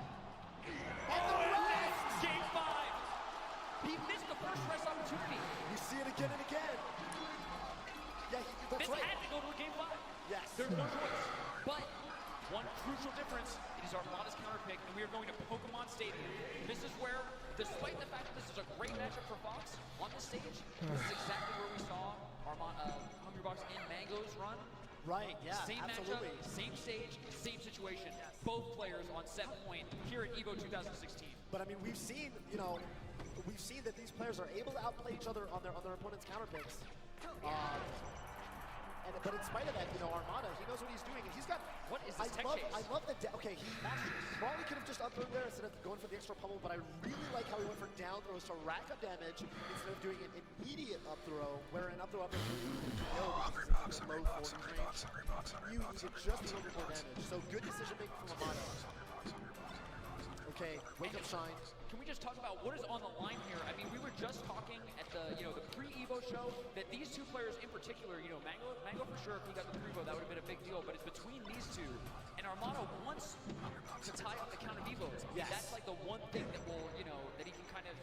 And the rest! Game 5. He missed the first rest opportunity. You see it again and again. Yeah, that's This right. had to go to a game 5. Yes. There's no choice. But one crucial difference, it is Armada's counter pick, and we are going to Pokemon Stadium. This is where, despite the fact that this is a great matchup for Fox on this stage, this is exactly where we saw Hungrybox in Mango's run. Right, yeah, Same absolutely. matchup, same stage, same situation. Both players on set point here at EVO 2016. But I mean, we've seen that these players are able to outplay each other on their opponent's counter picks. But in spite of that, Armada, he knows what he's doing, and he's got. What is this tech chase? I love the. Okay, he probably could have just up thrown there instead of going for the extra pummel, but I really like how he went for down throws to rack up damage instead of doing an immediate up throw, where an up throw after you low 40 range. You needed just a little bit more damage. So good decision making from Armada. Okay, wake up shine. Can we just talk about what is on the line here? I mean, we were just talking at the the pre-Evo show that these two players in particular, Mango for sure, if he got the pre-Evo, that would have been a big deal, but it's between these two. And Armada wants to tie up the count of Evos. Yes. That's like the one thing that will, that he can kind of,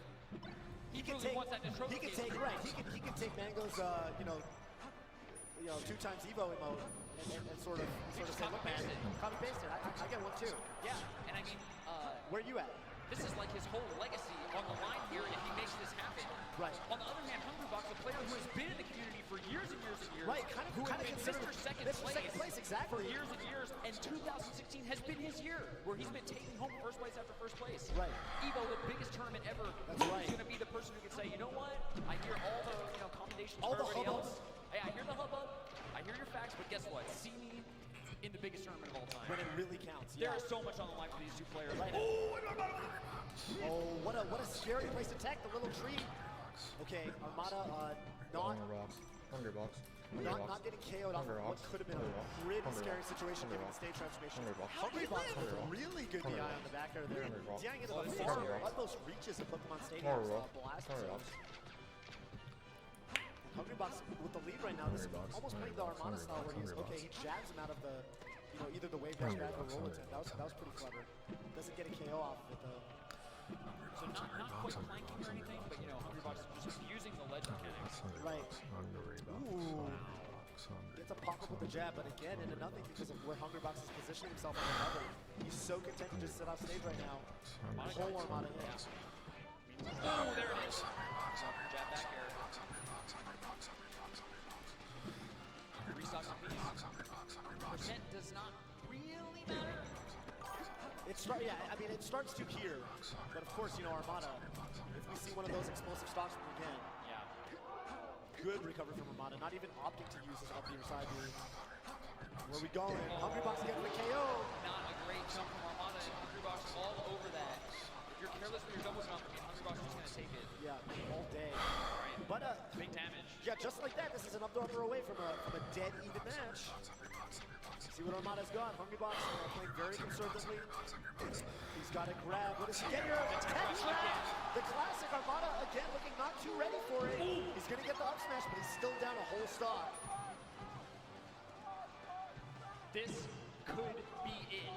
he can really take, wants that to trophy he can case. take right. He can take Mango's 2 times Evo emote and sort of say, look, man, copy paste it. I get one too. Yeah, and I mean, where you at? this is like his whole legacy on the line here if he makes this happen. Right. On the other hand, Hungrybox, a player who has been in the community for years and years and years. Right, kind of been considered Mr. Second place, exactly. for years and years, and 2016 has been his year where he's been taking home first place after first place. Right. Evo, the biggest tournament ever. That's right. He's going to be the person who can say, you know what? I hear all the commendations All for the everybody hubbub. else. Hey, I hear the hubbub. I hear your facts, but guess what? See me in the biggest tournament of all time. When it really counts. There Yeah. is so much on the line for these two players. Right. Oh, what a scary place to tech, the little tree. Okay, Armada Hungrybox. not getting KO'd off of what could have been a pretty scary situation given the stage transformation. Hungrybox with a really good DI on the back air there. DIing into the far utmost reaches of Pokemon Stadium. Blast zones. Hungrybox with the lead right now. This is almost playing the Armada style where he's okay. He jabs him out of the, either the wave dash grab or roll attempt. That was pretty clever. Doesn't get a KO off of it though. So not quite planking or anything, but Hungrybox is just using the ledge mechanics. Right. Ooh. Gets a pop up with the jab, but again into nothing because of where Hungrybox is positioning himself on the level. He's so content to just sit off stage right now. Whole Armada hit. Oh, there it is. Jab back air. Restock on piece. Percent does not really matter. It starts to here, but of course, Armada, if we see one of those explosive stocks from again, Yeah. good recovery from Armada, not even opting to use his up the side move. Where we going? Hungrybox getting the KO. Not a great jump from Armada, and Hungrybox all over that. If you're careless with your double jump, Hungrybox is going to take it. Yeah, all day. But Big damage. yeah, just like that, this is an up throw away from a dead even match. See what Armada's got. Hungrybox playing very conservatively. He's got a grab. What does he get here? Tech trap! The classic Armada again looking not too ready for it. He's gonna get the up smash, but he's still down a whole stock. This could be it.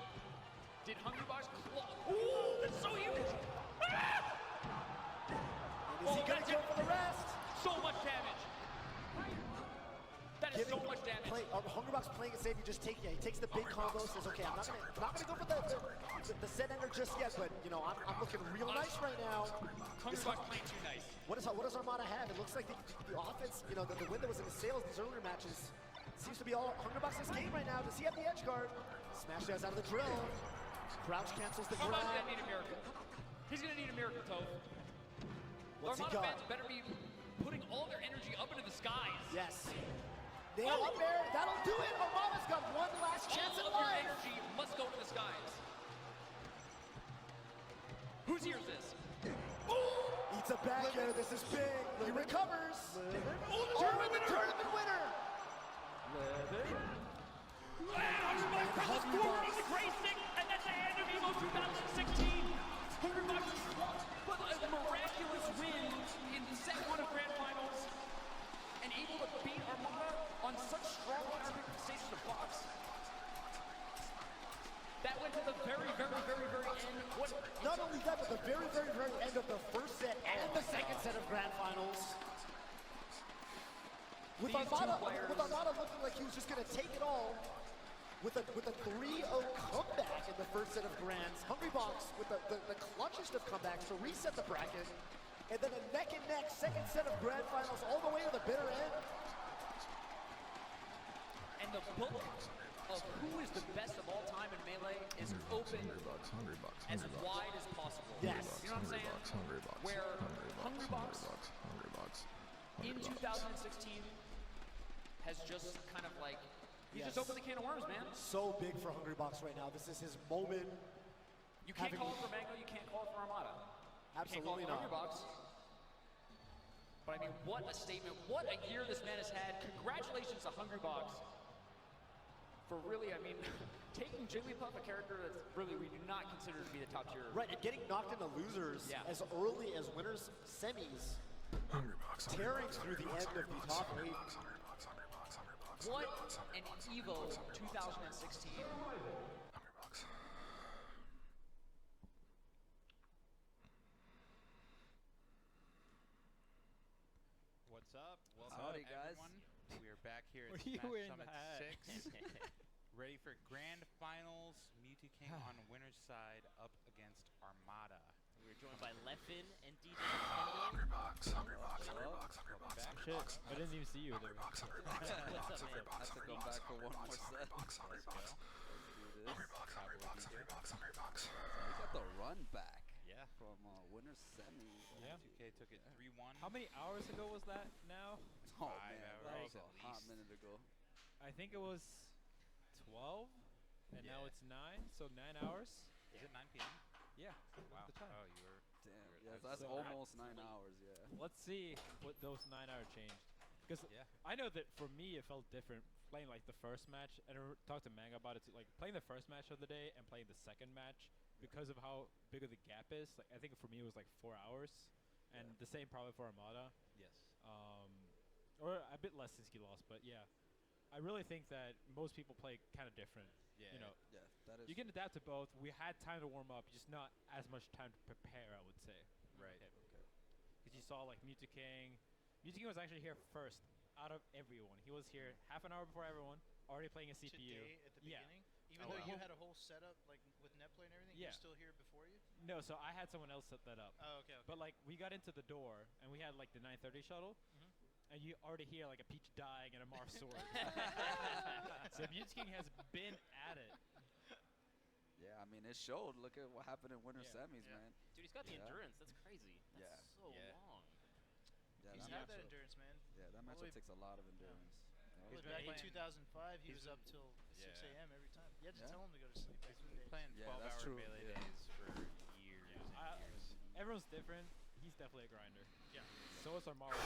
Did Hungrybox claw? Ooh, that's so huge! Ah! And is he gonna go for the rest? So much damage. That is so much damage. Hungrybox playing it safe. He takes the big combo. Says, okay, I'm not gonna go for the set ender just yet, but I'm looking real nice right now. Hungrybox playing too nice. What does Armada have? It looks like the offense, the win that was in his sales these earlier matches seems to be all Hungrybox's game right now. Does he have the edge guard? Smash dash out of the drill. Crouch cancels the grab. Armada's gonna need a miracle. He's gonna need a miracle, Toph. What's he Armada got? fans better be putting all their energy up into the skies. Yes. They are up there. That'll do it. Armada's got one last chance at All of your life. energy must go to the skies. Whose ears this? Eats a back air. This is big. He recovers. Tournament winner. And Hungrybox crosses forward on the gray stick, and that's the end of EVO 2016. Hungrybox is swamped, but a miraculous win in set 1 of Grand Finals and able to beat Armada on such strong stages of box. That went to the very, very, very, very end. Not only that, but the very, very, very end of the first set and the second set of Grand Finals. With Armada looking like he was just going to take it all. With a 3-0 comeback in the first set of Grands. Hungrybox with the clutchest of comebacks to reset the bracket. And then a neck and neck second set of Grand Finals all the way to the bitter end. And the book of who is the best of all time in Melee is open as wide as possible. Yes. You know what I'm saying? Where Hungrybox in 2016 has just kind of like, he's just opened the can of worms, man. So big for Hungrybox right now. This is his moment. You can't call it for Mango, you can't call it for Armada. Absolutely you can't not. call it for Hungrybox. But I mean, what a statement. What a year this man has had. Congratulations to Hungrybox for really, I mean, taking Jigglypuff, a character that's really we do not consider to be the top tier. Right, and getting knocked into losers as early as winners semis. Tearing through the end of the top 8. What an Evo 2016. What's up? Welcome Howdy, guys. everyone. We are back here at What are you Smash wearing Summit that? 6. Ready for Grand Finals. Mewtwo King on winner's side up against Armada. We're joined by Leffen and DJ Nintendo. Shit, I didn't even see you there. What's up, man? I have to go back for one more set. Let's go. We got the run back. Yeah. From winner's semi. Yeah. 2K took it 3-1. How many hours ago was that now? Oh 5 man, hours that was at a hot least. minute ago. I think it was 12, and now it's 9, so 9 hours. Is it 9 p.m.? Yeah. Wow. The time. Oh, you were. Damn, yeah, that's So- almost 9 hours, yeah. Let's see what those 9 hour changed. Because Yeah. I know that for me it felt different playing like the first match, and I talked to Manga about it too, like playing the first match of the day and playing the second match because of how big of the gap is. Like I think for me it was like 4 hours, and the same probably for Armada. Yes. Or a bit less since he lost, but yeah. I really think that most people play kind of different. Yeah. You know, Yeah, that is. you can adapt to both. We had time to warm up, just not as much time to prepare, I would say. Right. Because you saw like Mewtwo King. Mewtwo King was actually here first out of everyone. He was here half an hour before everyone, already playing a CPU. Today at the Yeah. beginning? Even Oh, though wow. you had a whole setup like with netplay and everything, Yeah. he was still here before you? No, so I had someone else set that up. Oh, okay, okay. But like we got into the door and we had like the 9:30 shuttle, and you already hear like a Peach dying and a Marth sword. So Mewtwo King has been at it. Yeah, I mean, it showed. Look at what happened in winter Yeah. semis, Yeah. man. Dude, he's got the Yeah. endurance. That's crazy. That's Yeah. so Yeah. long. Yeah, He's that had that matchup, endurance, man. yeah, that All the matchup way- takes a lot of endurance. Because been back in playing- 2005, he he's was been- up till 6 Yeah. a.m. every time. You had to Yeah. tell him to go to sleep back in the day. Playing Yeah, 12-hour that's true, melee yeah. days for years and years. Everyone's different. He's definitely a grinder. Yeah. So is Armada. So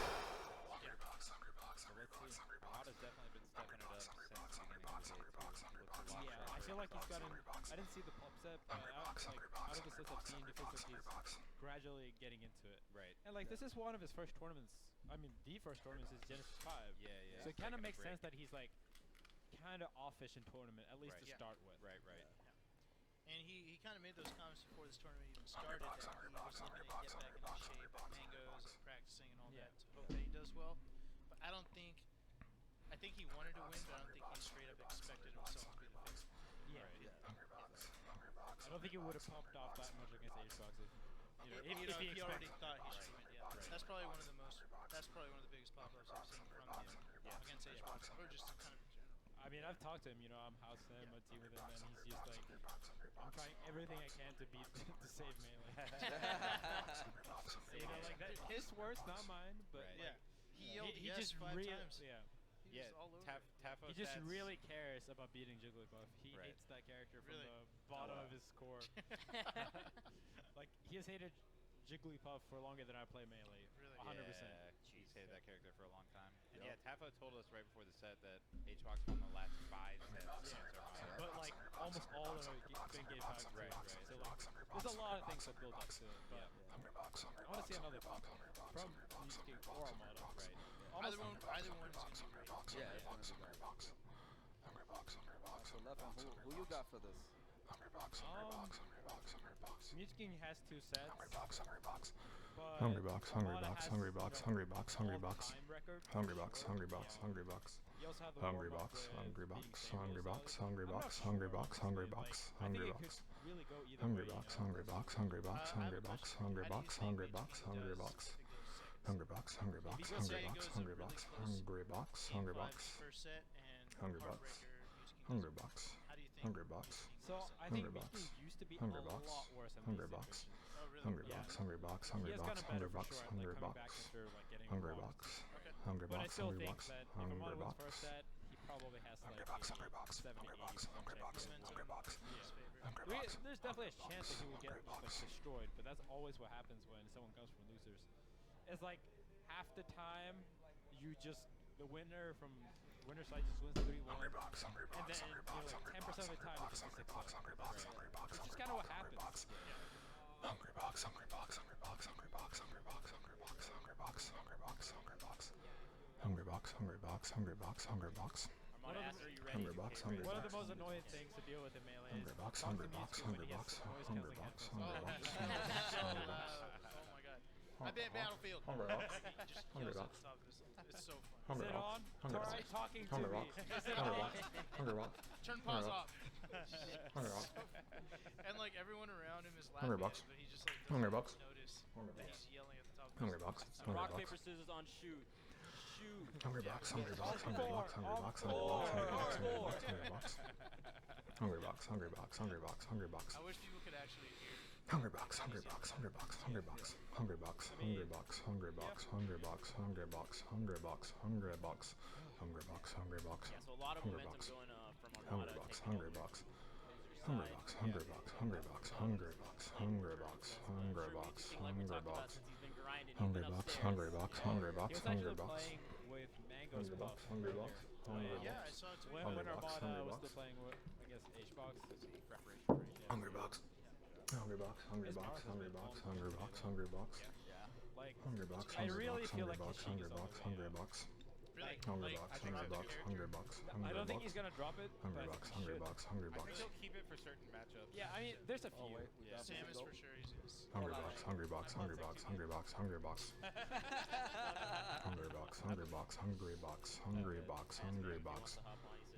let's see. Armada's definitely been stepping it up since the beginning of the day, too. He looks a lot Yeah, I sharper. feel like he's gotten. I didn't see the pop set, but out of the sets I've seen, it feels like he's gradually getting into it. Right. And like this is one of his first tournaments. I mean, the first tournament is Genesis 5. Yeah, yeah. So it kind of Taking a makes break. sense that he's like kind of offish in tournament, at least Right. to Yeah. start with. Right, right. And he kind of made those comments before this tournament even started that he was looking to get back into shape at Mangoes and practicing and all Yeah. that to hope that he does well. But I think he wanted to win, but I don't think he straight up expected himself to be the favorite. Yeah. I don't think he would have pumped off that much against Hbox if he If he already expected. thought he should win, yeah. That's probably one of the biggest pop-ups I've seen from him against Hbox, or just kind of in general. I mean, I've talked to him. You know, I'm housing him, I team with him, and he's just like, I'm trying everything I can to beat to save melee. You know, like that. His words, not mine, but Right. like, Yeah. He yelled he yes just 5 real, times. yeah. He was all over it. Tafo He just stats- really cares about beating Jigglypuff. He Right. hates that character from Really? the bottom of his core. Like he has hated Jigglypuff for longer than I play melee. Really? 100%. Yeah, he's hated that character for a long time. And yeah, Tafo told us right before the set that Hbox won the last 5 sets against Armada. But like almost all of them have been game 5. Right, right. So like There's a lot of things that build up to it, but I want to see another from Niche King or Armada, right? Either one is going to be great. Yeah, it's gonna be great. So Leffen, who you got for this? Niche King has 2 sets. Hungrybox, Hungrybox. But Hungrybox, Armada Hungrybox, has Hungrybox, the Hungrybox, Hungrybox. all-time record. Hungrybox, Hungrybox, Hungrybox. You also have the Hungrybox, warm-up with Hungrybox, being Hungrybox, Samuels, Hungrybox, I'm not Hungrybox, sure, Hungrybox, honestly. Like, I think it could really go either Hungrybox, way, you know? Hungrybox, Hungrybox, I have a Hungrybox, question. Hungrybox, How do you Hungrybox, think Hungrybox, it goes Hungrybox, Hungrybox, If he goes, say he Hungrybox, goes a really Hungrybox, close Hungrybox, Game 5 first set and Hungrybox, Heartbreaker, Hungrybox, Niche King how do you think Hungrybox, Niche King So goes I second? think Hungrybox, Niche King used to be Hungrybox, a lot worse than Hungrybox, these situations. Oh, really? Hungrybox, Yeah. Hungrybox, He has Hungrybox, gotten better for Hungrybox, sure, like coming back Hungrybox, after like getting Hungrybox, Okay. but I Hungrybox, still think Hungrybox, that if Armada wins Hungrybox, first set, he probably has like Hungrybox, a Hungrybox, 70, 80 Hungrybox, percent Hungrybox, chance. Hungrybox, Yeah. Hungrybox. There's definitely a chance that he will get like destroyed, but that's always what happens when someone comes from losers. It's like half the time you just the winner from winner side just wins 3-1, Hungrybox, Hungrybox, and then Hungrybox, like 10% of the time it's just a 6-0. Hungrybox, Hungrybox, It's just kind of what happens. Hungrybox, Hungrybox, Hungrybox, Hungrybox, Hungrybox, Hungrybox, Hungrybox, Hungrybox, Hungrybox, Hungrybox, Hungrybox, Hungrybox, Hungrybox. Armada asks, are you ready? Hungrybox, Hungrybox. One of the most annoying things to deal with in melee is Hungrybox, talk to Hungrybox, Mewtwo when he Hungrybox, gets noise canceling Hungrybox, headphones. Hungrybox, Oh my god. I've been at Battlefield. Hungrybox, Just Hungrybox, yells at the top of his lungs. It's so fun. Is it on? Hungrybox, Try talking to me. Hungrybox, Is it on? Hungrybox, Turn pause Hungrybox. off. Hungrybox, And like everyone around him is laughing Hungrybox. at him, but he just like Hungrybox. doesn't notice that Hungrybox. he's yelling at the top of his Hungrybox, lungs. Rock, Hungrybox. paper, scissors on shoot. Shoot. Hungrybox, Hungrybox, Hungrybox, Hungrybox, Hungrybox, Hungrybox, Hungrybox, Hungrybox, Hungrybox, Hungrybox, Hungrybox. I wish people could actually hear. Hungrybox, Hungrybox, Hungrybox, Hungrybox, Hungrybox, Hungrybox, Hungrybox, Hungrybox, Hungrybox, Hungrybox, Hungrybox, Hungrybox, Hungrybox, Yeah, so a lot of momentum Hungrybox, going from Armada. Hungrybox, taking over Hungrybox, loser side. Hungrybox, Hungrybox, Hungrybox, Hungrybox, Hungrybox, Sure, Niche King, like we talked about, Hungrybox, since he's been grinding, he's been Hungrybox, upstairs. Hungrybox, Hungrybox, He was actually Hungrybox, playing with Mango's Hungrybox, buff. Hungrybox, Yeah, I Hungrybox, saw it too. When Hungrybox, Armada was Hungrybox. still playing with, I guess, H-Box. Preparation. Hungrybox, Hungrybox, Hungrybox, Hungrybox, Hungrybox, Hungrybox, Like, Hungrybox, I really feel like Hungrybox, Niche King is on Hungrybox, the way, Hungrybox, Really? Hungrybox, I think Hungrybox, Hungrybox, I don't think Hungrybox, he's gonna drop it, but I Hungrybox, think he should. Hungrybox, I Hungrybox, think he'll keep it for certain matchups. Yeah, I mean, there's a few. Yeah. Samus for sure. He's Hungrybox, Hungrybox, Hungrybox, Hungrybox, Hungrybox, Hungrybox, Hungrybox, Hungrybox, Hungrybox, Hungrybox,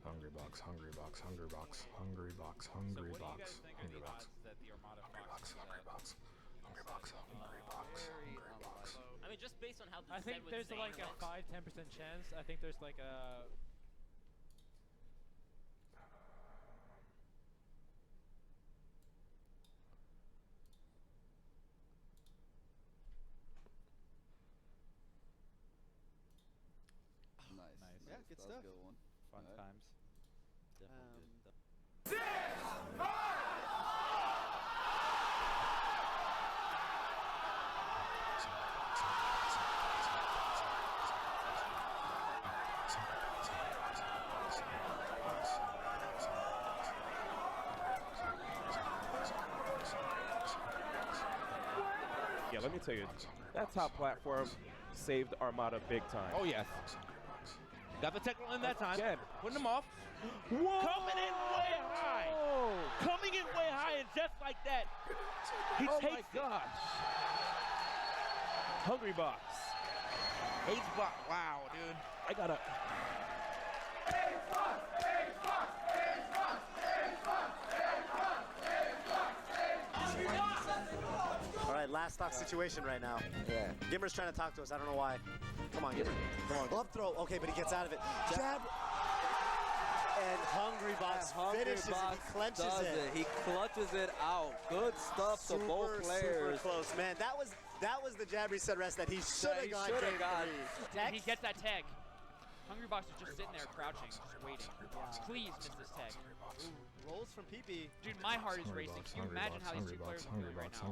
Hungrybox, Hungrybox, Hungrybox, Hungrybox, So what do you Hungrybox, guys think are the Hungrybox, odds that the Armada Hungrybox, Fox Hungrybox, Hungrybox, Hungrybox, Hungrybox. I mean, just based on how I the think set with there's Zayn like a went. 5-10% chance. I think there's like a Nice. Yeah, Nice. good That was stuff. a good one. Fun Alright. times. Yeah, let me tell you, that top platform saved Armada big time. Oh, yes. Got the technical in that time. Again. Putting him off. Whoa! Coming in way high. Coming in way high, and just like that, he Oh my takes it. gosh. Hungrybox. Wow, dude. I gotta. All right, last stock situation right now. Yeah. Gimmer's trying to talk to us. I don't know why. Come on, Gimmer. Come on. Up throw. Okay, but he gets out of it. Jab. And Hungrybox finishes it. He clenches does it. He clutches it out. Good stuff to both players. Super close, man. That was the jab reset rest that he should have got. He gets that tag. Hungrybox is just sitting there crouching, just waiting. Please miss this tag. Rolls from PP. Dude, my heart is racing. Can you imagine how these two players are feeling right now?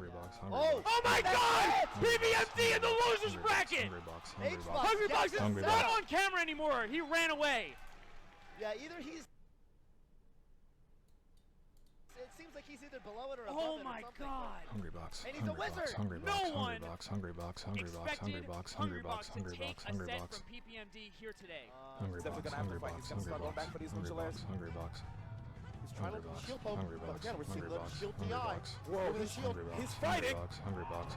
Oh! Oh my God! PBMC in the losers bracket! Hungrybox is not on camera anymore. He ran away. Yeah, either he's. It seems like he's either below it or above Oh it or my something. God! Hungrybox. And he's a wizard. No one Hungrybox. expected Hungrybox to take a set from PPMD here today. He's definitely gonna have to fight. He's gonna start going back for these luchadores. Hungrybox. He's trying to do the shield poke, but again, we're seeing the shield DI. Whoa, Over the shield. He's fighting. Hungrybox.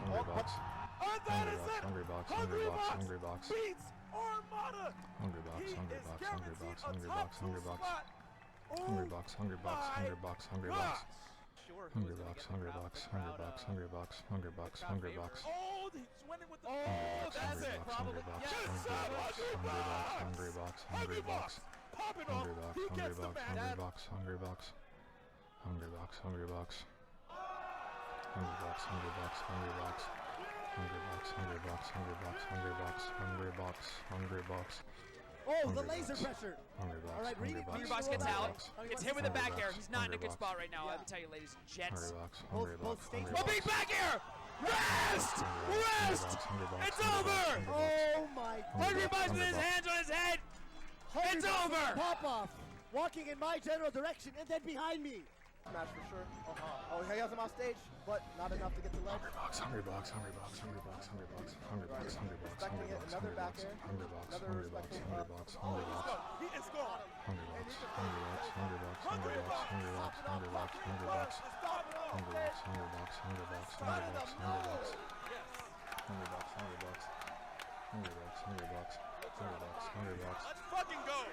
And that is it! Hungrybox. Beats Armada! Hungrybox. He is guaranteed a top 2 spot. Hungrybox. Oh my gosh. Hungrybox. Oh, he's winning with the... Hungrybox, that's it, probably. Yes, sir, Hungrybox. Popping off. He gets the match. Hungrybox. Oh, the laser pressure. All right, Hungrybox gets out. Gets hit with a back air. He's not in a good spot right now, I would tell you, ladies and gents. Both stages. Oh, big back air! Rest! Rest! It's over! Oh my God. Hungrybox with his hands on his head! It's over! Pop off. Walking in my general direction and then behind me. Match for sure. Oh, he has him off stage, but not enough to get the leg. Hungrybox. Respecting it. Another back air. Another respecting He is gone. Let's fucking go.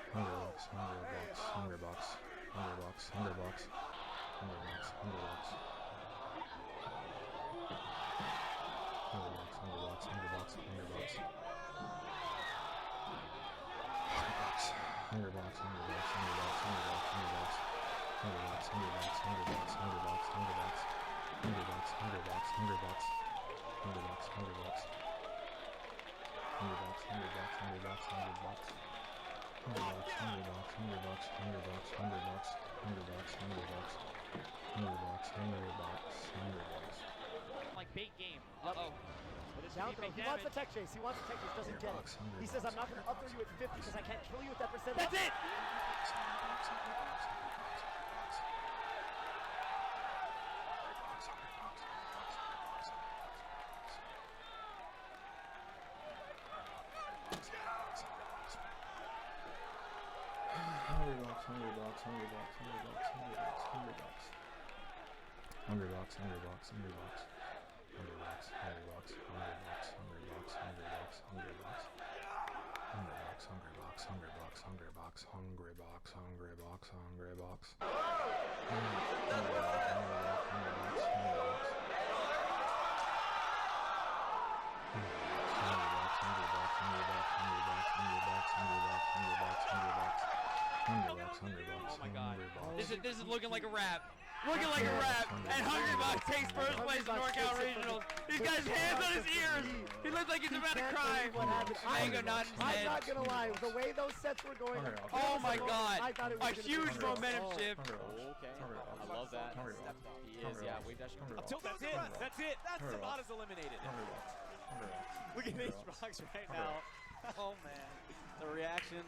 Like bait game. Uh-oh. Down throw. He wants the tech chase. He wants the tech chase. Doesn't get it. He says, I'm not going to up throw you at 50 because I can't kill you with that percent. That's it! Oh my God. This is looking like a wrap. Looking like a wrap. And Hungrybox takes first place in NorCal Regionals. He's got his hands on his ears. He looks like he's about to cry. Mango nodding his head. I'm not going to lie. The way those sets were going. Oh my God. I thought it was A huge momentum shift. Okay. I love that. He is, yeah. Wave dash. Until that's it. That's it. That's Sabata's eliminated. Look at Hungrybox right now. Oh man. The reaction.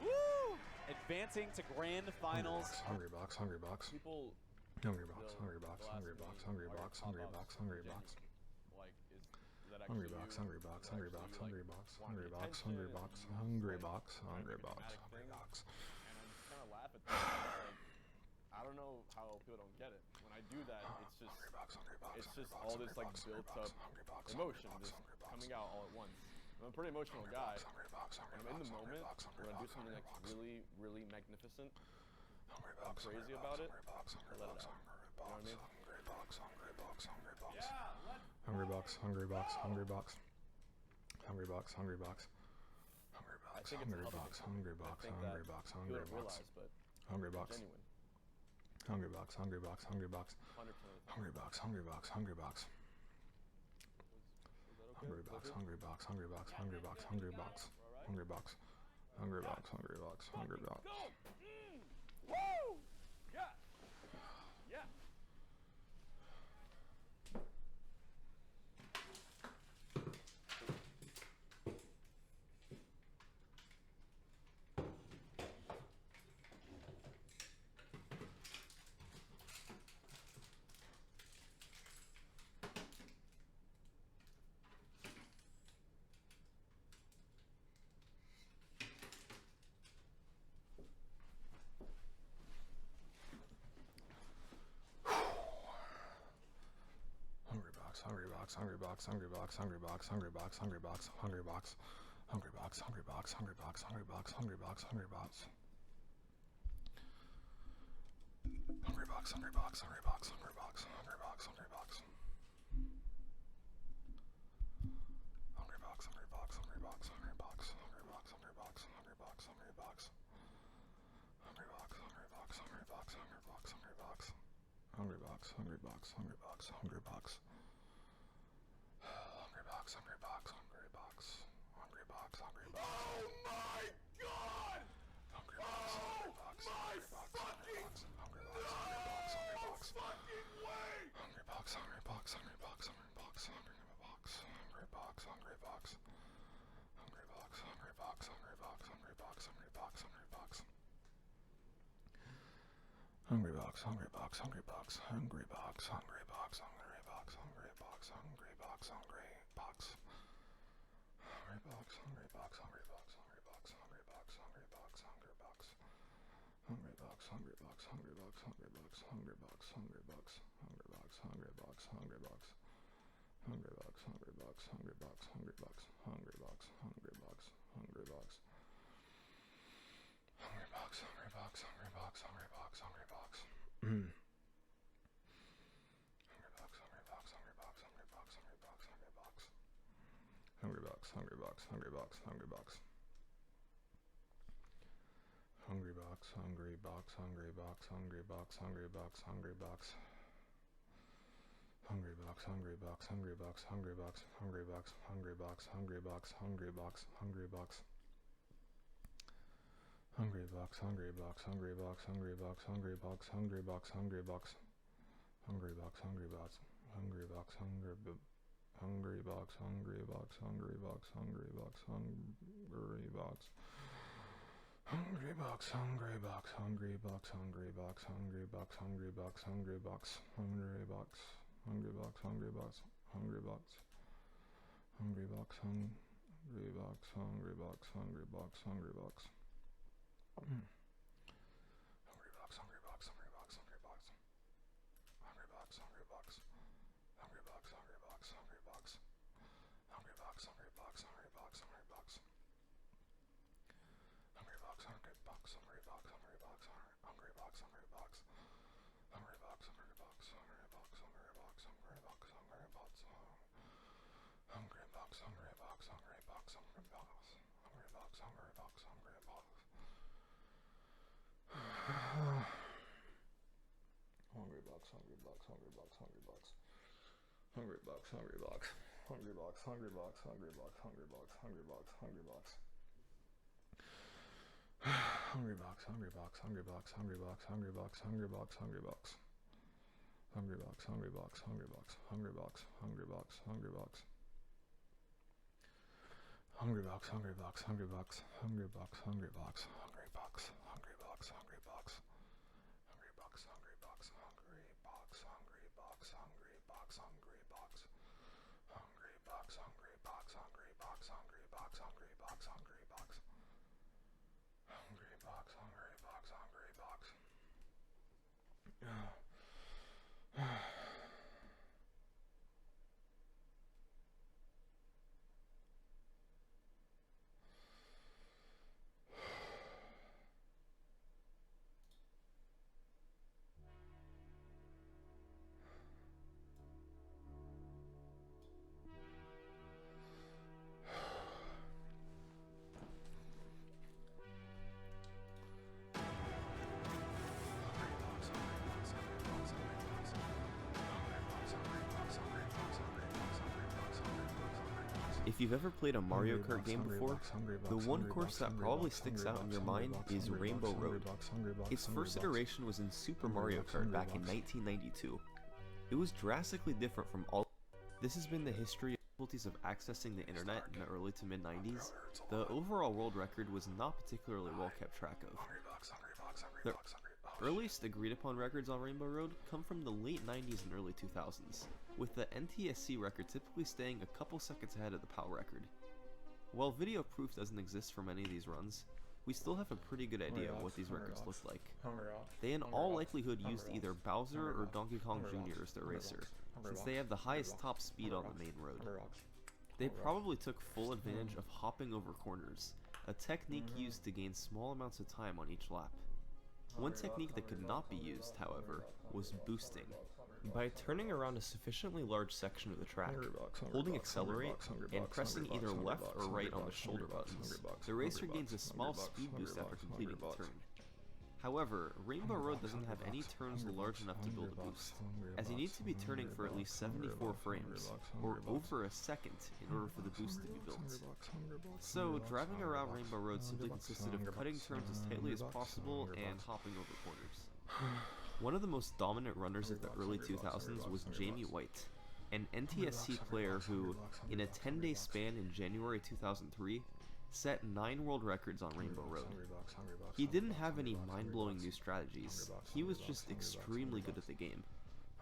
Woo! Advancing to grand finals. Hungrybox. People. Hungrybox. I don't know how people don't get it. When I do that, it's just all this like built up emotion just coming out all at once. I'm a pretty emotional guy. When I'm in the moment, when I do something like really, really magnificent, I'm crazy about it, I let it out. You know what I mean? Woo! Yeah. Yeah. Hungrybox, Hungrybox, Hungrybox, Hungrybox, Hungrybox, Hungrybox, Hungrybox, Hungrybox, Hungrybox, Hungrybox, Hungrybox, Hungrybox, Hungrybox. Hungrybox, Hungrybox, Hungrybox, Hungrybox, Hungrybox, Hungrybox. Hungrybox, Hungrybox, Hungrybox, Hungrybox, Hungrybox, Hungrybox, Hungrybox, Hungrybox. Hungrybox, Hungrybox, Hungrybox, Hungrybox, Hungrybox. Hungrybox, Hungrybox, Hungrybox, Hungrybox. Hungrybox, Hungrybox, Hungrybox. Hungrybox, Hungrybox. Oh my god! Hungrybox, Hungrybox, Hungrybox, Hungrybox, Hungrybox, Hungrybox, fucking way! Hungrybox, Hungrybox, Hungrybox, Hungrybox, Hungrybox, Hungrybox, Hungrybox. Hungrybox, Hungrybox, Hungrybox, Hungrybox, Hungrybox, Hungrybox. Hungrybox, Hungrybox, Hungrybox, Hungrybox, Hungrybox, Hungrybox, Hungrybox, Hungrybox, Hungrybox. Hungrybox, Hungrybox, Hungrybox, Hungrybox, Hungrybox, Hungrybox, Hungrybox. Hungrybox, Hungrybox, Hungrybox, Hungrybox, Hungrybox, Hungrybox, Hungrybox, Hungrybox, Hungrybox. Hungrybox, Hungrybox, Hungrybox, Hungrybox, Hungrybox, Hungrybox, Hungrybox. Hungrybox, Hungrybox, Hungrybox, Hungrybox, Hungrybox. Hungrybox, Hungrybox, Hungrybox, Hungrybox, Hungrybox, Hungrybox. Hungrybox, Hungrybox, Hungrybox, Hungrybox. Hungrybox, Hungrybox, Hungrybox, Hungrybox, Hungrybox, Hungrybox. Hungrybox, Hungrybox, Hungrybox, Hungrybox, Hungrybox, Hungrybox, Hungrybox, Hungrybox, Hungrybox. Hungrybox, Hungrybox, Hungrybox, Hungrybox, Hungrybox, Hungrybox, Hungrybox. Hungrybox, Hungrybox, Hungrybox, Hungrybox, Hungrybox, Hungrybox, Hungrybox, Hungrybox. Hungrybox, Hungrybox, Hungrybox, Hungrybox, Hungrybox, Hungrybox, Hungrybox, Hungrybox, Hungrybox, Hungrybox, Hungrybox, Hungrybox, Hungrybox, Hungrybox, Hungrybox, Hungrybox. Hungrybox, Hungrybox, Hungrybox, Hungrybox. Hungrybox, Hungrybox. Hungrybox, Hungrybox, Hungrybox. Hungrybox, Hungrybox, Hungrybox, Hungrybox. Hungrybox, Hungrybox, Hungrybox, Hungrybox, Hungrybox, Hungrybox. Hungrybox, Hungrybox, Hungrybox, Hungrybox, Hungrybox, Hungrybox. Hungrybox, Hungrybox, Hungrybox, Hungrybox. Hungrybox, Hungrybox, Hungrybox. Hungrybox, Hungrybox, Hungrybox, Hungrybox. Hungrybox, Hungrybox. Hungrybox, Hungrybox, Hungrybox, Hungrybox, Hungrybox, Hungrybox. Hungrybox, Hungrybox, Hungrybox, Hungrybox, Hungrybox, Hungrybox, Hungrybox. Hungrybox, Hungrybox, Hungrybox, Hungrybox, Hungrybox, Hungrybox. Hungrybox, Hungrybox, Hungrybox, Hungrybox, Hungrybox, Hungrybox, Hungrybox, Hungrybox. Hungrybox, Hungrybox, Hungrybox, Hungrybox, Hungrybox, Hungrybox. Hungrybox, Hungrybox, Hungrybox, Hungrybox, Hungrybox, Hungrybox. Hungrybox, Hungrybox, Hungrybox. If you've ever played a Mario Kart game before, the one course that probably sticks out in your mind is Rainbow Road. Its first iteration was in Super Mario Kart back in 1992. It was drastically different from all. This has been the history of difficulties of accessing the internet in the early to mid 90s. The overall world record was not particularly well kept track of. The earliest agreed upon records on Rainbow Road come from the late 90s and early 2000s, with the NTSC record typically staying a couple seconds ahead of the PAL record. While video proof doesn't exist for many of these runs, we still have a pretty good idea of what these records look like. They in Hungrybox, all likelihood used Hungrybox, either Bowser or Hungrybox, Donkey Kong Hungrybox, Jr. as their racer, since Hungrybox, they have the highest Hungrybox, top speed on the main road. They probably took full advantage of hopping over corners, a technique used to gain small amounts of time on each lap. One technique that could not be used, however, was boosting. By turning around a sufficiently large section of the track, holding accelerate, and pressing either left or right on the shoulder buttons, the racer gains a small speed boost after completing the turn. However, Rainbow Road doesn't have any turns large enough to build a boost, as you need to be turning for at least 74 frames, or over a second, in order for the boost to be built. So, driving around Rainbow Road simply consisted of cutting turns as tightly as possible and hopping over corners. One of the most dominant runners of the early 2000s was Jamie White, an NTSC player who, in a 10-day span in January 2003, set 9 world records on Rainbow Road. He didn't have any mind-blowing new strategies, he was just extremely good at the game.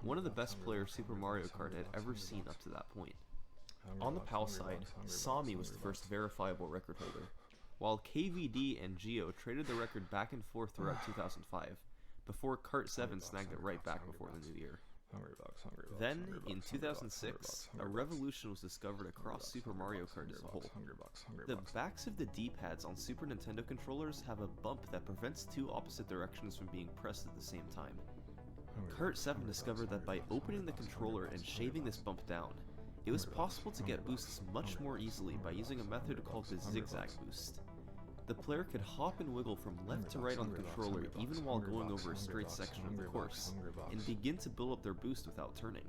One of the best players Super Mario Kart had ever seen up to that point. On the PAL side, Sami was the first verifiable record holder, while KVD and Geo traded the record back and forth throughout 2005, before Kart 7 snagged it right back before the new year. Then, in 2006, a revolution was discovered across Super Mario Kart as a whole. The backs of the D-pads on Super Nintendo controllers have a bump that prevents two opposite directions from being pressed at the same time. Kart 7 discovered that by opening the controller and shaving this bump down, it was possible to get boosts much more easily by using a method called the zigzag boost. The player could hop and wiggle from left to right on the controller even while going over a straight section of the course, and begin to build up their boost without turning.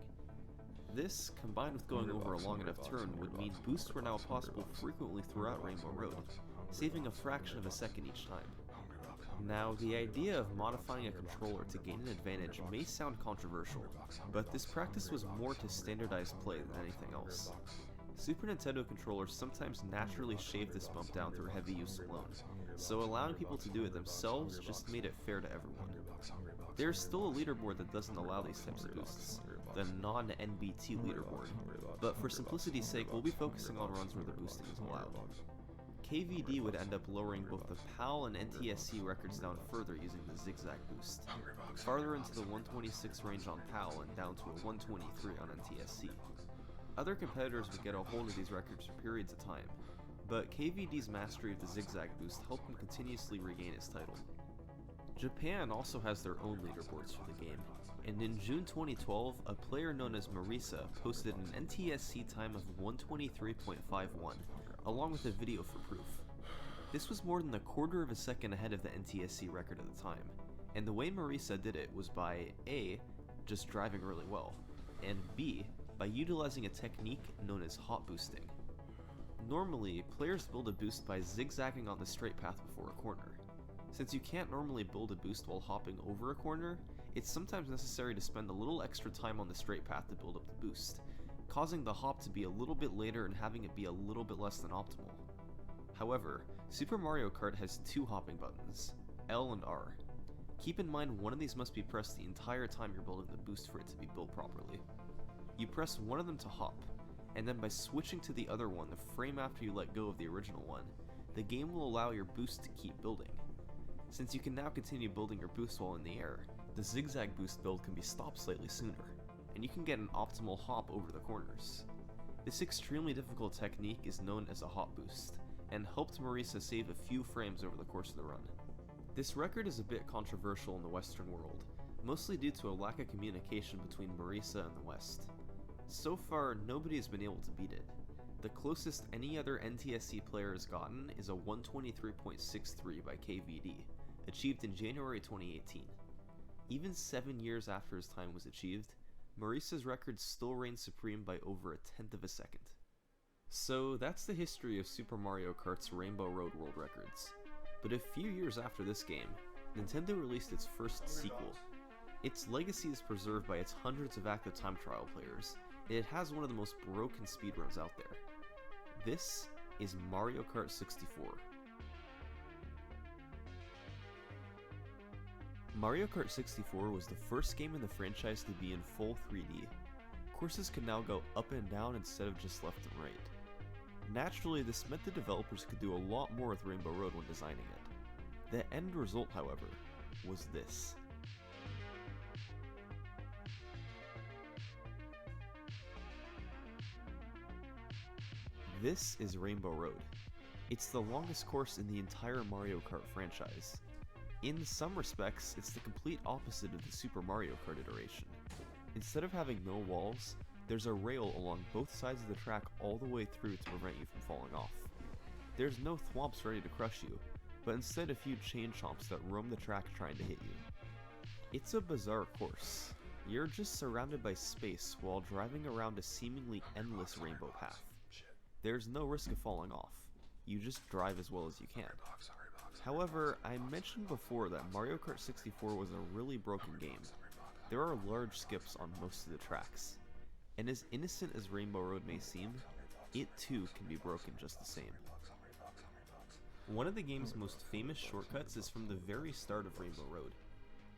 This, combined with going over a long enough turn, would mean boosts were now possible frequently throughout Rainbow Road, saving a fraction of a second each time. Now, the idea of modifying a controller to gain an advantage may sound controversial, but this practice was more to standardize play than anything else. Super Nintendo controllers sometimes naturally shave this bump down through heavy use alone, so allowing people to do it themselves just made it fair to everyone. There's still a leaderboard that doesn't allow these types of boosts, the non-NBT leaderboard, but for simplicity's sake we'll be focusing on runs where the boosting is allowed. KVD would end up lowering both the PAL and NTSC records down further using the zigzag boost, farther into the 126 range on PAL and down to a 123 on NTSC. Other competitors would get a hold of these records for periods of time, but KVD's mastery of the zigzag boost helped him continuously regain his title. Japan also has their own leaderboards for the game, and in June 2012, a player known as Marisa posted an NTSC time of 123.51, along with a video for proof. This was more than a quarter of a second ahead of the NTSC record at the time, and the way Marisa did it was by A, just driving really well, and B, by utilizing a technique known as hop boosting. Normally, players build a boost by zigzagging on the straight path before a corner. Since you can't normally build a boost while hopping over a corner, it's sometimes necessary to spend a little extra time on the straight path to build up the boost, causing the hop to be a little bit later and having it be a little bit less than optimal. However, Super Mario Kart has two hopping buttons, L and R. Keep in mind one of these must be pressed the entire time you're building the boost for it to be built properly. You press one of them to hop, and then by switching to the other one the frame after you let go of the original one, the game will allow your boost to keep building. Since you can now continue building your boost while in the air, the zigzag boost build can be stopped slightly sooner, and you can get an optimal hop over the corners. This extremely difficult technique is known as a hop boost, and helped Marisa save a few frames over the course of the run. This record is a bit controversial in the Western world, mostly due to a lack of communication between Marisa and the West. So far, nobody has been able to beat it. The closest any other NTSC player has gotten is a 123.63 by KVD, achieved in January 2018. Even 7 years after his time was achieved, Marisa's record still reigns supreme by over a tenth of a second. So that's the history of Super Mario Kart's Rainbow Road World Records. But a few years after this game, Nintendo released its first sequel. Its legacy is preserved by its hundreds of active time trial players, and it has one of the most broken speedruns out there. This is Mario Kart 64. Mario Kart 64 was the first game in the franchise to be in full 3D. Courses could now go up and down instead of just left and right. Naturally, this meant the developers could do a lot more with Rainbow Road when designing it. The end result, however, was this. This is Rainbow Road. It's the longest course in the entire Mario Kart franchise. In some respects, it's the complete opposite of the Super Mario Kart iteration. Instead of having no walls, there's a rail along both sides of the track all the way through to prevent you from falling off. There's no thwomps ready to crush you, but instead a few chain chomps that roam the track trying to hit you. It's a bizarre course. You're just surrounded by space while driving around a seemingly endless rainbow path. There's no risk of falling off. You just drive as well as you can. However, I mentioned before that Mario Kart 64 was a really broken game. There are large skips on most of the tracks. And as innocent as Rainbow Road may seem, it too can be broken just the same. One of the game's most famous shortcuts is from the very start of Rainbow Road.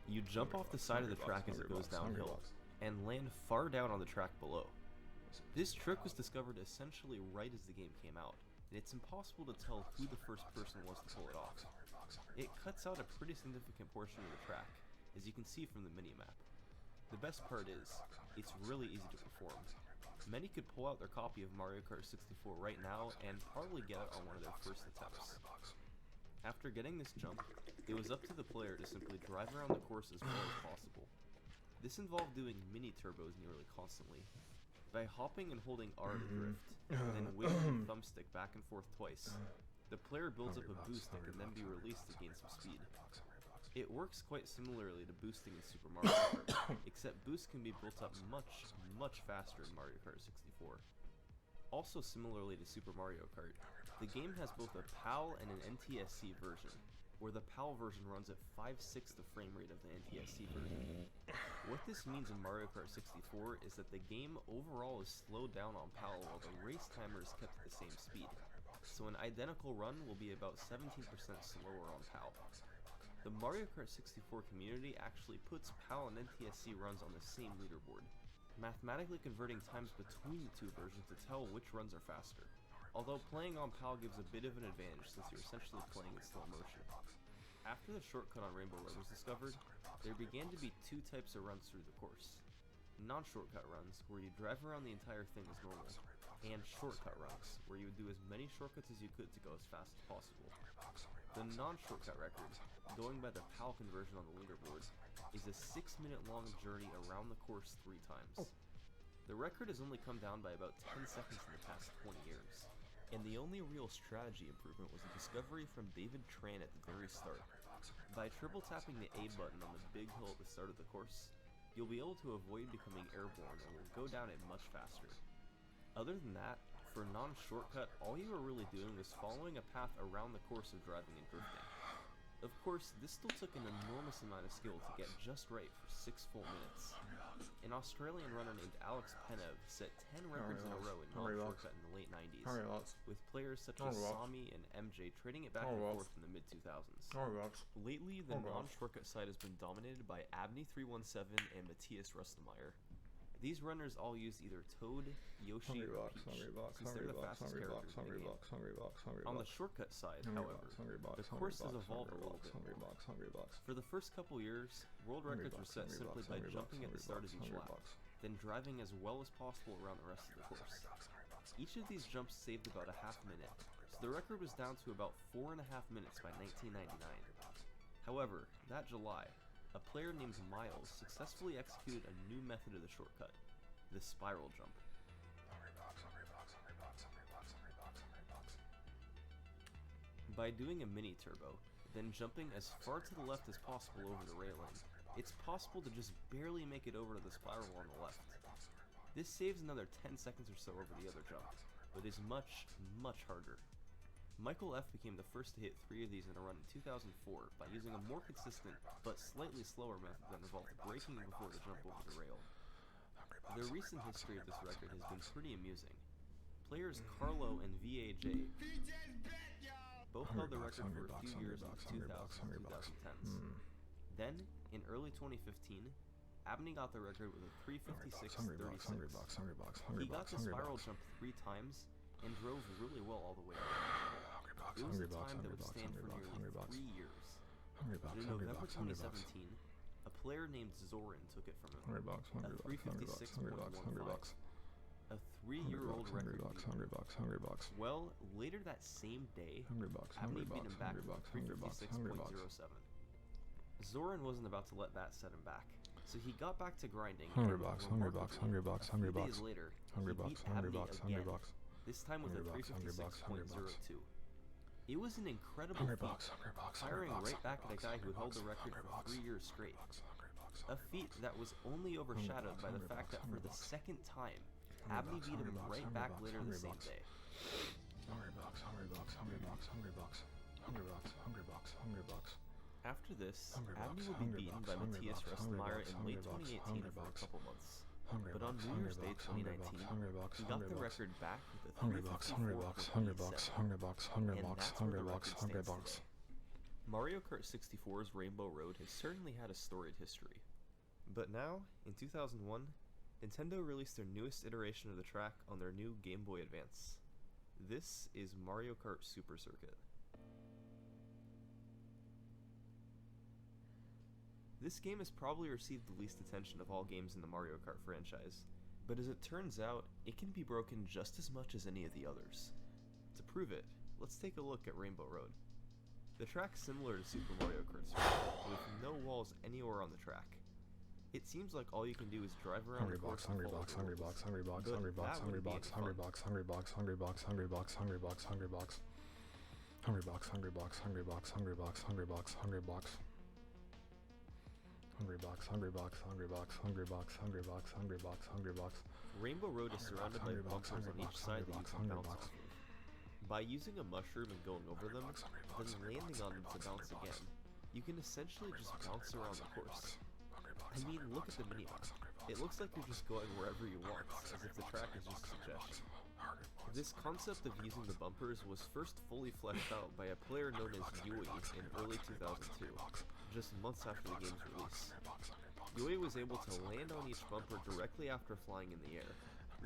You jump off the side of the track as it goes downhill, and land far down on the track below. This trick was discovered essentially right as the game came out, and it's impossible to tell who the first person was to pull it off. It cuts out a pretty significant portion of the track, as you can see from the minimap. The best part is, it's really easy to perform. Many could pull out their copy of Mario Kart 64 right now and probably get it on one of their first attempts. After getting this jump, it was up to the player to simply drive around the course as far as possible. This involved doing mini turbos nearly constantly. By hopping and holding R to drift, then wiggling the thumbstick back and forth twice, the player builds up a boost that can then be released to gain some speed. It works quite similarly to boosting in Super Mario Kart, except boost can be built up much faster in Mario Kart 64. Also similarly to Super Mario Kart, the game has both a PAL and an NTSC version, where the PAL version runs at 5/6 the frame rate of the NTSC version. What this means in Mario Kart 64 is that the game overall is slowed down on PAL while the race timer is kept at the same speed, so an identical run will be about 17% slower on PAL. The Mario Kart 64 community actually puts PAL and NTSC runs on the same leaderboard, mathematically converting times between the two versions to tell which runs are faster. Although playing on PAL gives a bit of an advantage since you're essentially playing in slow motion. After the shortcut on Rainbow Road was discovered, there began to be two types of runs through the course. Non-shortcut runs, where you drive around the entire thing as normal, and shortcut runs, where you would do as many shortcuts as you could to go as fast as possible. The non-shortcut record, going by the PAL conversion on the leaderboard, is a 6-minute long journey around the course 3 times. The record has only come down by about 10 seconds in the past 20 years. And the only real strategy improvement was a discovery from David Tran at the very start. By triple tapping the A button on the big hill at the start of the course, you'll be able to avoid becoming airborne and will go down it much faster. Other than that, for non-shortcut, all you were really doing was following a path around the course of driving and drifting. Of course, this still took an enormous amount of skill to get just right for 6 full minutes. An Australian runner named Alex Penev set 10 records in a row in non-shortcut in the late 90s, with players such as Sami and MJ trading it back and forth in the mid-2000s. Lately, the non-shortcut side has been dominated by Abney317 and Matthias Rustemeyer. These runners all use either Toad, Yoshi, or Peach, since they're the fastest characters in the game. On the shortcut side, however, the course has evolved a little bit more. For the first couple years, world records were set simply by jumping at the start of each lap, then driving as well as possible around the rest of the course. Each of these jumps saved about a half minute, so the record was down to about 4.5 minutes by 1999. However, that July, a player named Miles successfully executed a new method of the shortcut, the spiral jump. By doing a mini turbo, then jumping as far to the left as possible over the railing, it's possible to just barely make it over to the spiral on the left. This saves another 10 seconds or so over the other jump, but is much harder. Michael F. became the first to hit 3 of these in a run in 2004 by using a more consistent, but slightly slower method that involved braking before the jump over the rail. The recent history of this record has been pretty amusing. Players Carlo and VAJ both held the record for a few years in the 2000s and 2010s. Then, in early 2015, Abney got the record with a 356.36. He got the spiral jump 3 times and drove really well all the way around. It was a time that would stand for nearly 3 years. But in November 2017, a player named Zoran took it from him. A 356.15. A 3-year-old record. Well, later that same day, Abney beat him back with 356.07. Zoran wasn't about to let that set him back, so he got back to grinding. A few days later, he beat Abney again, this time with a 356.02. It was an incredible feat, firing right back at a guy who held the record for 3 years straight. A feat that was only overshadowed by the fact that for the second time, Abney beat him right back later the same day. After this, Abney would be beaten by Matthias Restmeyer in late 2018 for a couple months. But on New Year's Day 2019, he got the record back with a 354.87, and that's where the record stands today. Mario Kart 64's Rainbow Road has certainly had a storied history. But now, in 2001, Nintendo released their newest iteration of the track on their new Game Boy Advance. This is Mario Kart Super Circuit. This game has probably received the least attention of all games in the Mario Kart franchise, but as it turns out, it can be broken just as much as any of the others. To prove it, let's take a look at Rainbow Road. The track's similar to Super Mario Kart Circuit, with no walls anywhere on the track. It seems like all you can do is drive around the course and follow the rules, but that wouldn't be any fun. Rainbow Road is surrounded by bumpers on each side that you can bounce off of. By using a mushroom and going over them, then landing on them to bounce again, you can essentially just bounce around the course. I mean, look at the minimap. It looks like you're just going wherever you want, as if the track is just a suggestion. This concept of using the bumpers was first fully fleshed out by a player known as Yui in early 2002, just months after the game's release. Yui was able to land on each bumper directly after flying in the air,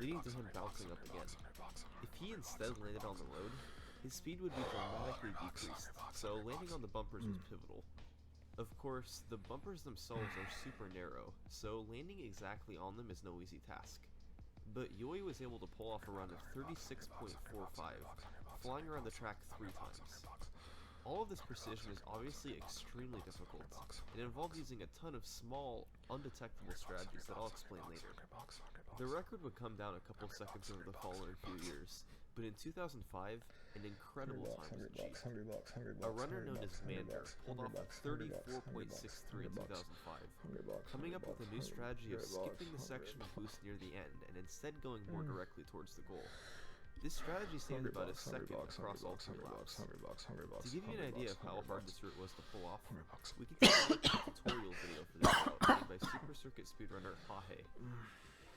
leading to him bouncing up again. If he instead landed on the road, his speed would be dramatically decreased, so landing on the bumpers was pivotal. Of course, the bumpers themselves are super narrow, so landing exactly on them is no easy task. But Yui was able to pull off a run of 36.45, flying around the track 3 times. All of this precision is obviously extremely difficult, and involves using a ton of small, undetectable strategies that I'll explain later. The record would come down a couple seconds over the following few years, but in 2005, an incredible time was achieved. A runner known as Mander pulled off a 34.63 in 2005, coming up with a new strategy of skipping the section of boost near the end and instead going more directly towards the goal. This strategy saved about a second across all 3 laps. To give you an idea of how hard this route was to pull off, we can take a look at the tutorial video for this route made by Super Circuit speedrunner Hahe.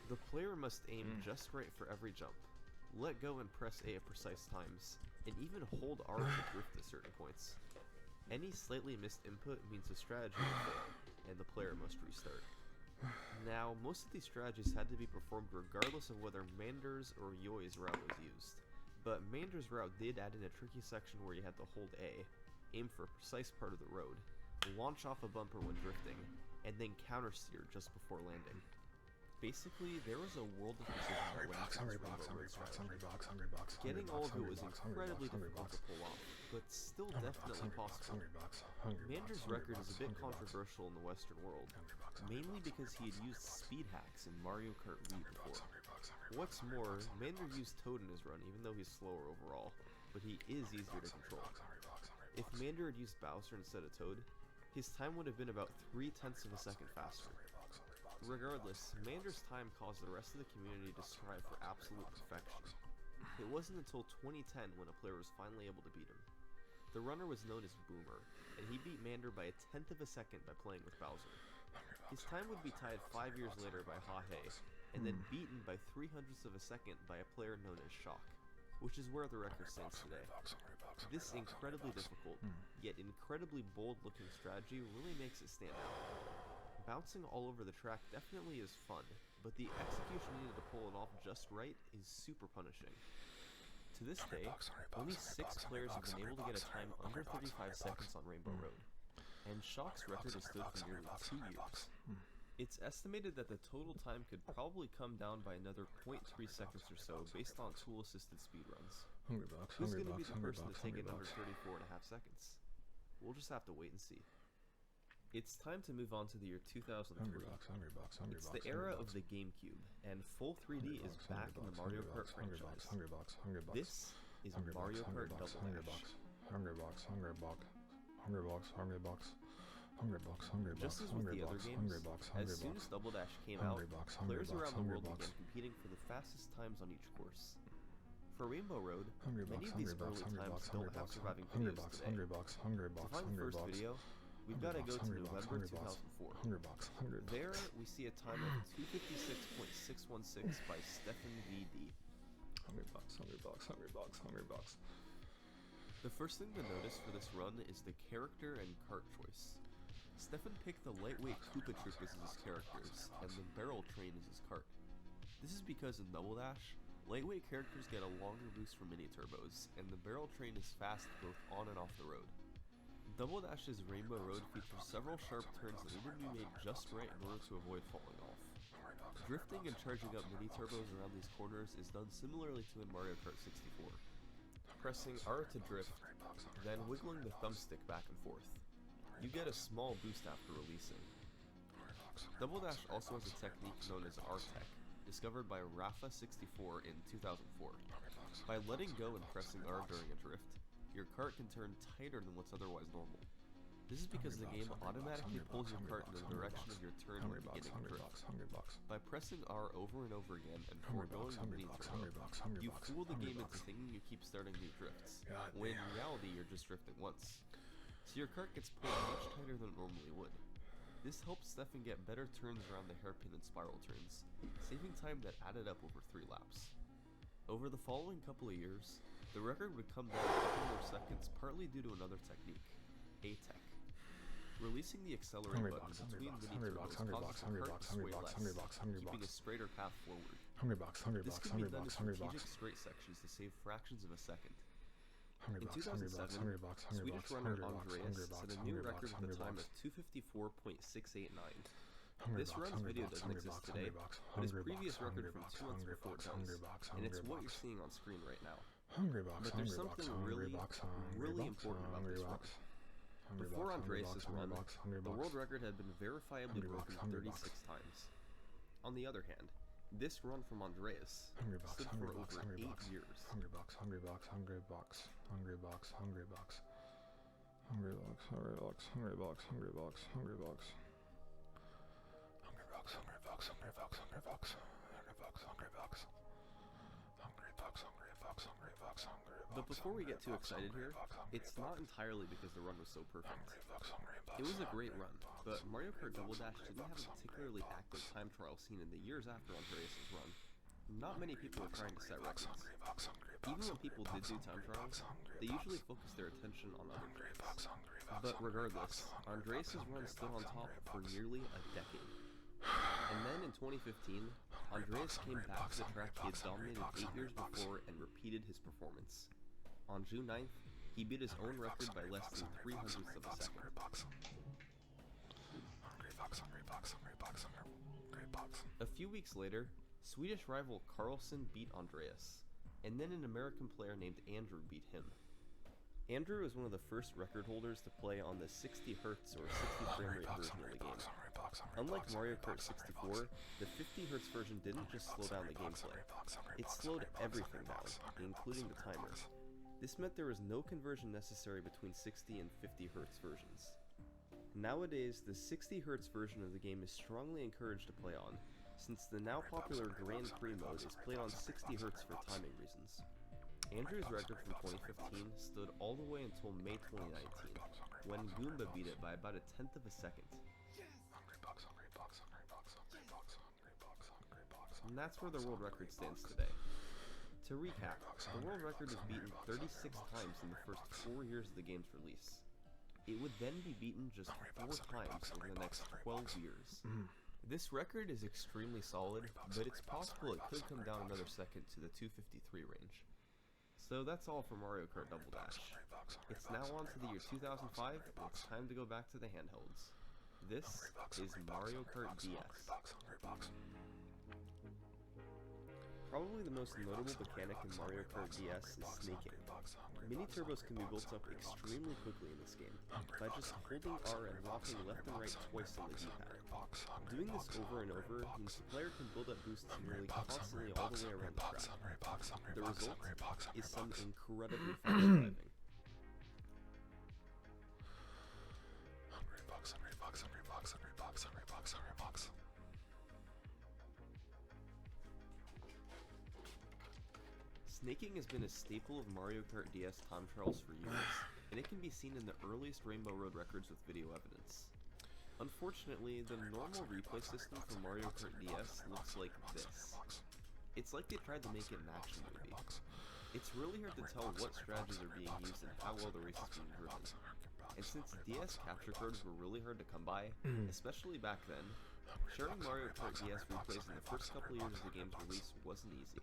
The player must aim just right for every jump, let go and press A at precise times, and even hold R to drift at certain points. Any slightly missed input means the strategy will fail, and the player must restart. Now, most of these strategies had to be performed regardless of whether Mander's or Yui's route was used, but Mander's route did add in a tricky section where you had to hold A, aim for a precise part of the road, launch off a bumper when drifting, and then countersteer just before landing. Basically, there was a world of precision that went into this Rainbow Road strategy. Getting all of it was incredibly difficult to pull off, but still definitely possible. Mander's record is a bit controversial in the Western world, mainly because he had used speed hacks in Mario Kart Wii before. What's more, Mander used Toad in his run even though he's slower overall, but he is easier to control. If Mander had used Bowser instead of Toad, his time would have been about 0.3 of a second faster. Regardless, Mander's time caused the rest of the community to strive for absolute perfection. It wasn't until 2010 when a player was finally able to beat him. The runner was known as Boomer, and he beat Mander by 0.1 of a second by playing with Bowser. His time would be tied 5 years later by Hahe, and then beaten by 0.03 of a second by a player known as Shock, which is where the record stands today. This incredibly difficult, yet incredibly bold-looking strategy really makes it stand out. Bouncing all over the track definitely is fun, but the execution needed to pull it off just right is super punishing. To this day, only 6 players have been able to get a time under 35 seconds on Rainbow Road, and Shock's record has stood for nearly 2 years. It's estimated that the total time could probably come down by another 0.3 seconds or so based on tool-assisted speedruns. Who's going to be the person to take it under 34.5 seconds? We'll just have to wait and see. It's time to move on to the year 2003. It's the era of the GameCube, and full 3D is back in the Mario Kart franchise. This is Mario Kart Double Dash. Just as with the other games, as soon as Double Dash came out, players around the world began competing for the fastest times on each course. For Rainbow Road, many of these early times don't have surviving videos today. To find the first video, we've got to go to November 2004. There, we see a time of 256.616 by Stefan VD. The first thing to notice for this run is the character and kart choice. Stefan picked the lightweight Koopa Troopers as his characters, and the barrel train as his kart. This is because in Double Dash, lightweight characters get a longer boost from mini turbos, and the barrel train is fast both on and off the road. Double Dash's Rainbow Road features several sharp turns that need to be made just right in order to avoid falling off. Drifting and charging up mini turbos around these corners is done similarly to in Mario Kart 64. Pressing R to drift, then wiggling the thumbstick back and forth. You get a small boost after releasing. Double Dash also has a technique known as R-Tech, discovered by Rafa64 in 2004. By letting go and pressing R during a drift, your kart can turn tighter than what's otherwise normal. This is because the game automatically pulls your kart in the direction of your turn when beginning a drift. By pressing R over and over again and foregoing the mini turbo, you fool the game into thinking you keep starting new drifts, when in reality you're just drifting once. So your kart gets pulled much tighter than it normally would. This helps Stefan get better turns around the hairpin and spiral turns, saving time that added up over 3 laps. Over the following couple of years, the record would come down a couple more seconds partly due to another technique, A-Tech. Releasing the accelerate button between mini turbos causes the kart to sway less, keeping a straighter path forward. This can be done in strategic straight sections to save fractions of a second. In 2007, Swedish runner Andreas set a new record with a time of 254.689. This run's video doesn't exist today, but his previous record from 2 months before does, and it's what you're seeing on screen right now. But there's something really important about this run. Before Andreas' run, the world record had been verifiably broken 36 times. On the other hand, this run from Andreas stood for over 8 years. But before we get too excited here, it's not entirely because the run was so perfect. It was a great run, but Mario Kart Double Dash didn't have a particularly active time trial scene in the years after Andreas' run. Not many people were trying to set records. Even when people did do time trials, they usually focused their attention on other drifts. But regardless, Andreas' run stood on top for nearly a decade. And then in 2015, Andreas came back to the track he had dominated 8 years before and repeated his performance. On June 9th, he beat his own record by less than 3/100ths of a second. A few weeks later, Swedish rival Carlson beat Andreas, and then an American player named Andrew beat him. Andrew is one of the first record holders to play on the 60 Hz or 60 frame rate version of the game. Unlike Mario Kart 64, the 50 Hz version didn't just slow down the gameplay. It slowed everything down, including the timer. This meant there was no conversion necessary between 60 and 50 Hz versions. Nowadays, the 60 Hz version of the game is strongly encouraged to play on, since the now popular Grand Prix mode is played on 60 Hz for timing reasons. Andrew's record from 2015 stood all the way until May 2019, when Goomba beat it by about 1/10 of a second. And that's where the world record stands today. To recap, the world record was beaten 36 times in the first 4 years of the game's release. It would then be beaten just 4 times over the next 12 years. This record is extremely solid, but it's possible it could come down another second to the 253 range. So that's all for Mario Kart Double Dash. It's now on to the year 2005, and it's time to go back to the handhelds. This is Mario Kart DS. Probably the most notable mechanic in Mario Kart DS is snaking. Mini turbos can be built up extremely quickly in this game, by just holding R and rocking left and right twice on the D-pad. Doing this over and over means the player can build up boosts nearly constantly all the way around the track. The result is some incredibly fast driving. Snaking has been a staple of Mario Kart DS time trials for years, and it can be seen in the earliest Rainbow Road records with video evidence. Unfortunately, the normal replay system for Mario Kart DS looks like this. It's like they tried to make it an action movie. It's really hard to tell what strategies are being used and how well the race is being driven. And since DS capture cards were really hard to come by, especially back then, sharing Mario Kart DS replays in the first couple years of the game's release wasn't easy.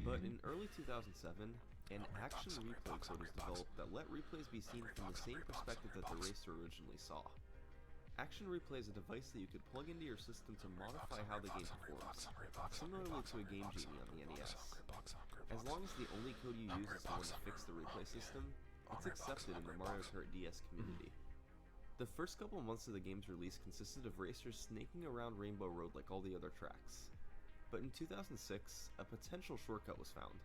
But in early 2007, an action replay code was developed that let replays be seen from the same perspective that the racer originally saw. Action Replay is a device that you could plug into your system to modify how the game performs, similarly to a Game Genie on the NES. As long as the only code you use is the one to fix the replay system, it's accepted in the Mario Kart DS community. The first couple months of the game's release consisted of racers snaking around Rainbow Road like all the other tracks. But in 2006, a potential shortcut was found.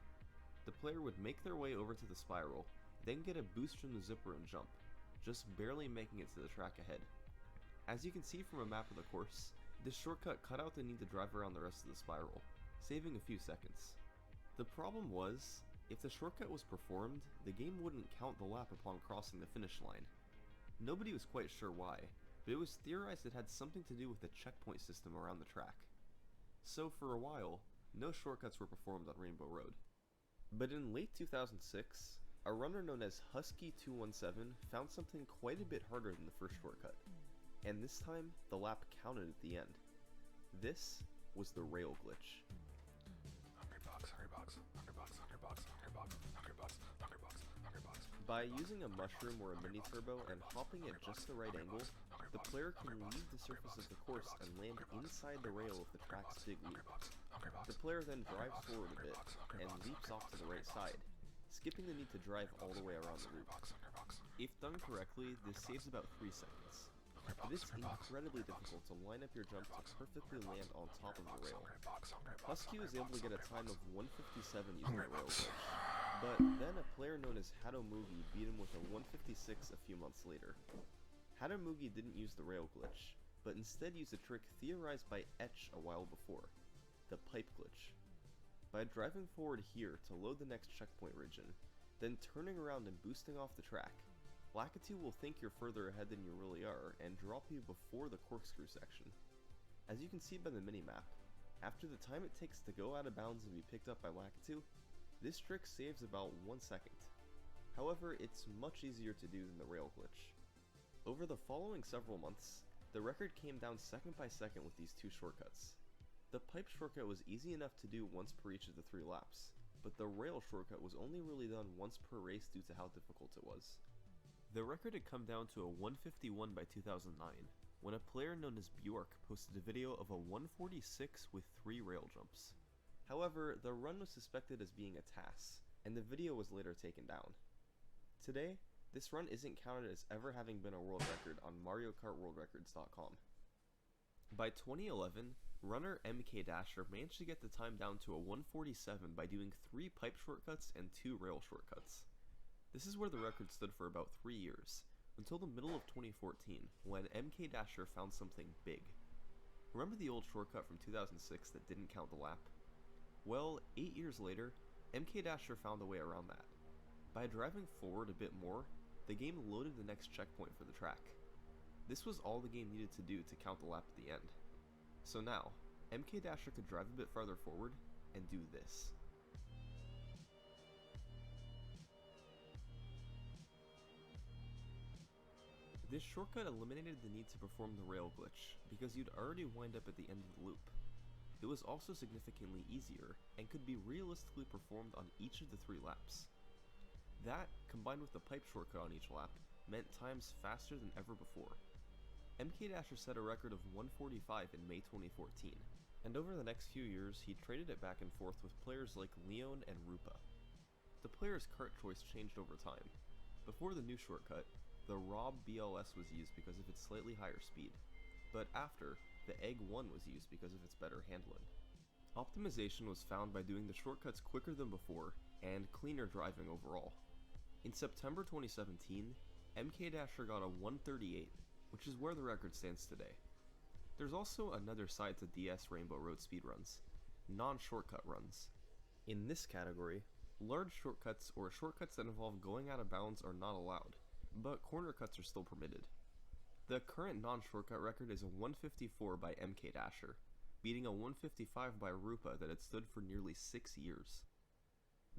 The player would make their way over to the spiral, then get a boost from the zipper and jump, just barely making it to the track ahead. As you can see from a map of the course, this shortcut cut out the need to drive around the rest of the spiral, saving a few seconds. The problem was, if the shortcut was performed, the game wouldn't count the lap upon crossing the finish line. Nobody was quite sure why, but it was theorized it had something to do with the checkpoint system around the track. So for a while, no shortcuts were performed on Rainbow Road. But in late 2006, a runner known as Husky217 found something quite a bit harder than the first shortcut. And this time, the lap counted at the end. This was the rail glitch. By using a mushroom or a mini turbo and hopping at just the right angle, the player can leave the surface of the course and land inside the rail of the track's big loop. The player then drives forward a bit and leaps off to the right side, skipping the need to drive all the way around the loop. If done correctly, this saves about 3 seconds. It is incredibly difficult to line up your jump to perfectly land on top of the rail. Husky was able to get a time of 1:57 using the rail glitch, but then a player known as Hatomugi beat him with a 1:56 a few months later. Hatomugi didn't use the rail glitch, but instead used a trick theorized by Etch a while before, the pipe glitch. By driving forward here to load the next checkpoint region, then turning around and boosting off the track, Lakitu will think you're further ahead than you really are and drop you before the corkscrew section. As you can see by the minimap, after the time it takes to go out of bounds and be picked up by Lakitu, this trick saves about 1 second. However, it's much easier to do than the rail glitch. Over the following several months, the record came down second by second with these 2 shortcuts. The pipe shortcut was easy enough to do once per each of the 3 laps, but the rail shortcut was only really done once per race due to how difficult it was. The record had come down to a 151 by 2009, when a player known as Bjork posted a video of a 146 with 3 rail jumps. However, the run was suspected as being a TAS, and the video was later taken down. Today, this run isn't counted as ever having been a world record on MarioKartWorldRecords.com. By 2011, runner MK Dasher managed to get the time down to a 147 by doing 3 pipe shortcuts and 2 rail shortcuts. This is where the record stood for about 3 years, until the middle of 2014, when MK Dasher found something big. Remember the old shortcut from 2006 that didn't count the lap? Well, 8 years later, MK Dasher found a way around that. By driving forward a bit more, the game loaded the next checkpoint for the track. This was all the game needed to do to count the lap at the end. So now, MK Dasher could drive a bit farther forward and do this. This shortcut eliminated the need to perform the rail glitch, because you'd already wind up at the end of the loop. it was also significantly easier and could be realistically performed on each of the 3 laps. That, combined with the pipe shortcut on each lap, meant times faster than ever before. MK Dasher set a record of 145 in May 2014, and over the next few years he traded it back and forth with players like Leon and Rupa. The player's kart choice changed over time. Before the new shortcut, the Rob BLS was used because of its slightly higher speed, but after, the Egg 1 was used because of its better handling. Optimization was found by doing the shortcuts quicker than before, and cleaner driving overall. In September 2017, MK Dasher got a 138, which is where the record stands today. There's also another side to DS Rainbow Road speedruns, non-shortcut runs. In this category, large shortcuts or shortcuts that involve going out of bounds are not allowed, but corner cuts are still permitted. The current non-shortcut record is a 154 by MK Dasher, beating a 155 by Rupa that had stood for nearly 6 years.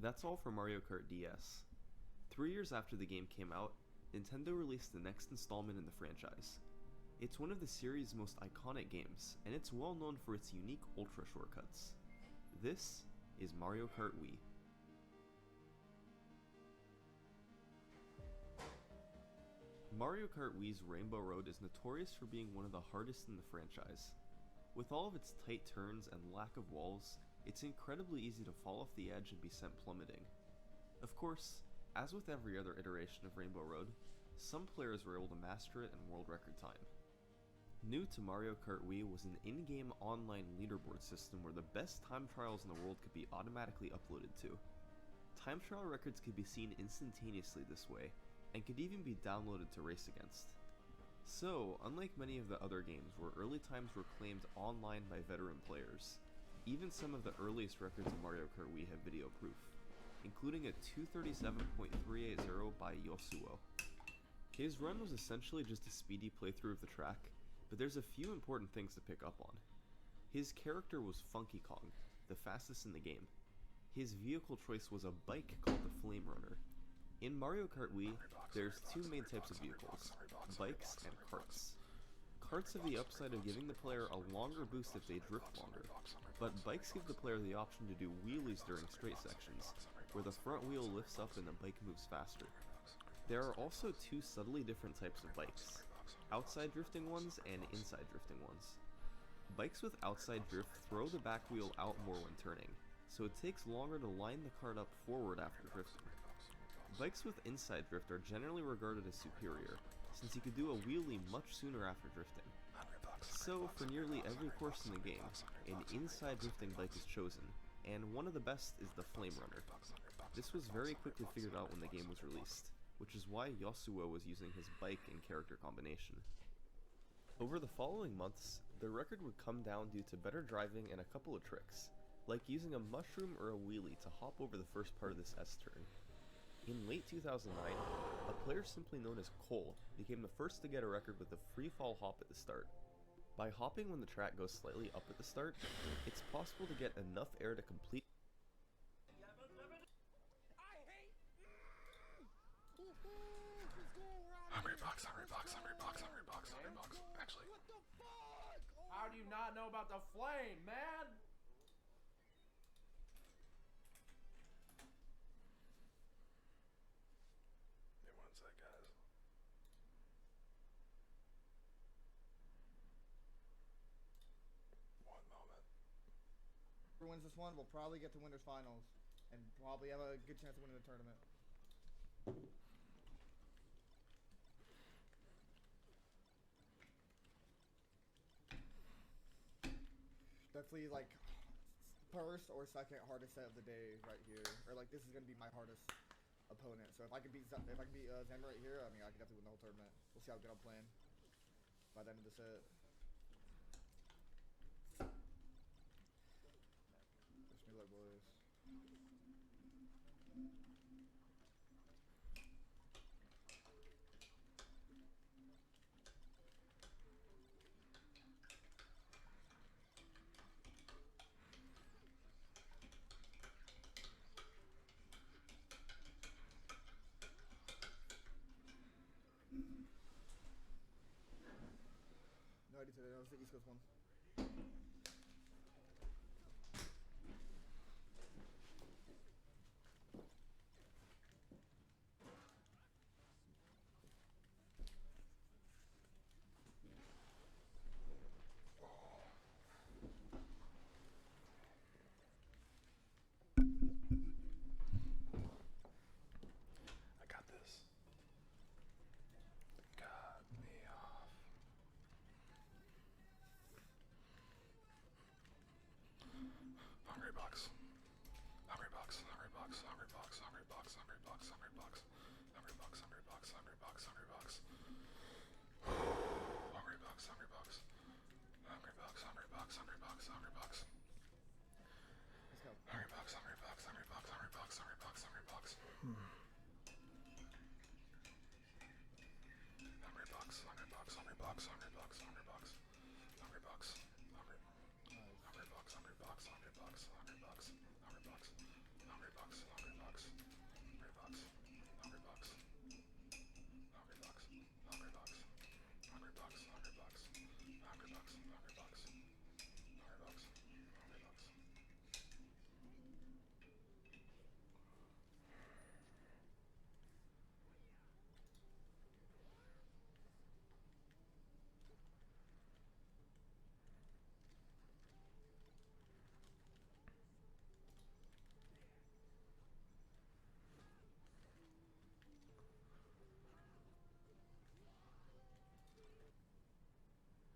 That's all for Mario Kart DS. 3 years after the game came out, Nintendo released the next installment in the franchise. It's one of the series' most iconic games, and it's well known for its unique ultra shortcuts. This is Mario Kart Wii. Mario Kart Wii's Rainbow Road is notorious for being one of the hardest in the franchise. With all of its tight turns and lack of walls, it's incredibly easy to fall off the edge and be sent plummeting. Of course, as with every other iteration of Rainbow Road, some players were able to master it in world record time. New to Mario Kart Wii was an in-game online leaderboard system where the best time trials in the world could be automatically uploaded to. Time trial records could be seen instantaneously this way, and could even be downloaded to race against. So, unlike many of the other games where early times were claimed online by veteran players, even some of the earliest records of Mario Kart Wii have video proof, including a 237.380 by Yosuo. His run was essentially just a speedy playthrough of the track, but there's a few important things to pick up on. His character was Funky Kong, the fastest in the game. His vehicle choice was a bike called the Flame Runner. In Mario Kart Wii, there's 2 main types of vehicles, bikes and karts. Karts have the upside of giving the player a longer boost if they drift longer, but bikes give the player the option to do wheelies during straight sections, where the front wheel lifts up and the bike moves faster. There are also 2 subtly different types of bikes, outside drifting ones and inside drifting ones. Bikes with outside drift throw the back wheel out more when turning, so it takes longer to line the kart up forward after drifting. Bikes with inside drift are generally regarded as superior, since you could do a wheelie much sooner after drifting. So, for nearly every course in the game, an inside drifting bike is chosen, and one of the best is the Flame Runner. This was very quickly figured out when the game was released, which is why Yosuo was using his bike and character combination. Over the following months, the record would come down due to better driving and a couple of tricks, like using a mushroom or a wheelie to hop over the first part of this S-turn. In late 2009, a player simply known as Cole became the first to get a record with a free fall hop at the start. By hopping when the track goes slightly up at the start, it's possible to get enough air to complete Hungrybox, Hungrybox, Hungrybox, Hungrybox, Hungrybox. Actually, What the fuck? How do you not know about the flame, man? give me 1 sec, guys. One moment. Whoever wins this one will probably get to winners finals and probably have a good chance of winning the tournament. Definitely like first or second hardest set of the day right here, or like this is gonna be my hardest opponent. So if I can beat Zen right here, I mean I can definitely win the whole tournament. We'll see how good I'm playing by the end of the set. Wish me luck, boys. No idea today, that was the East Coast one.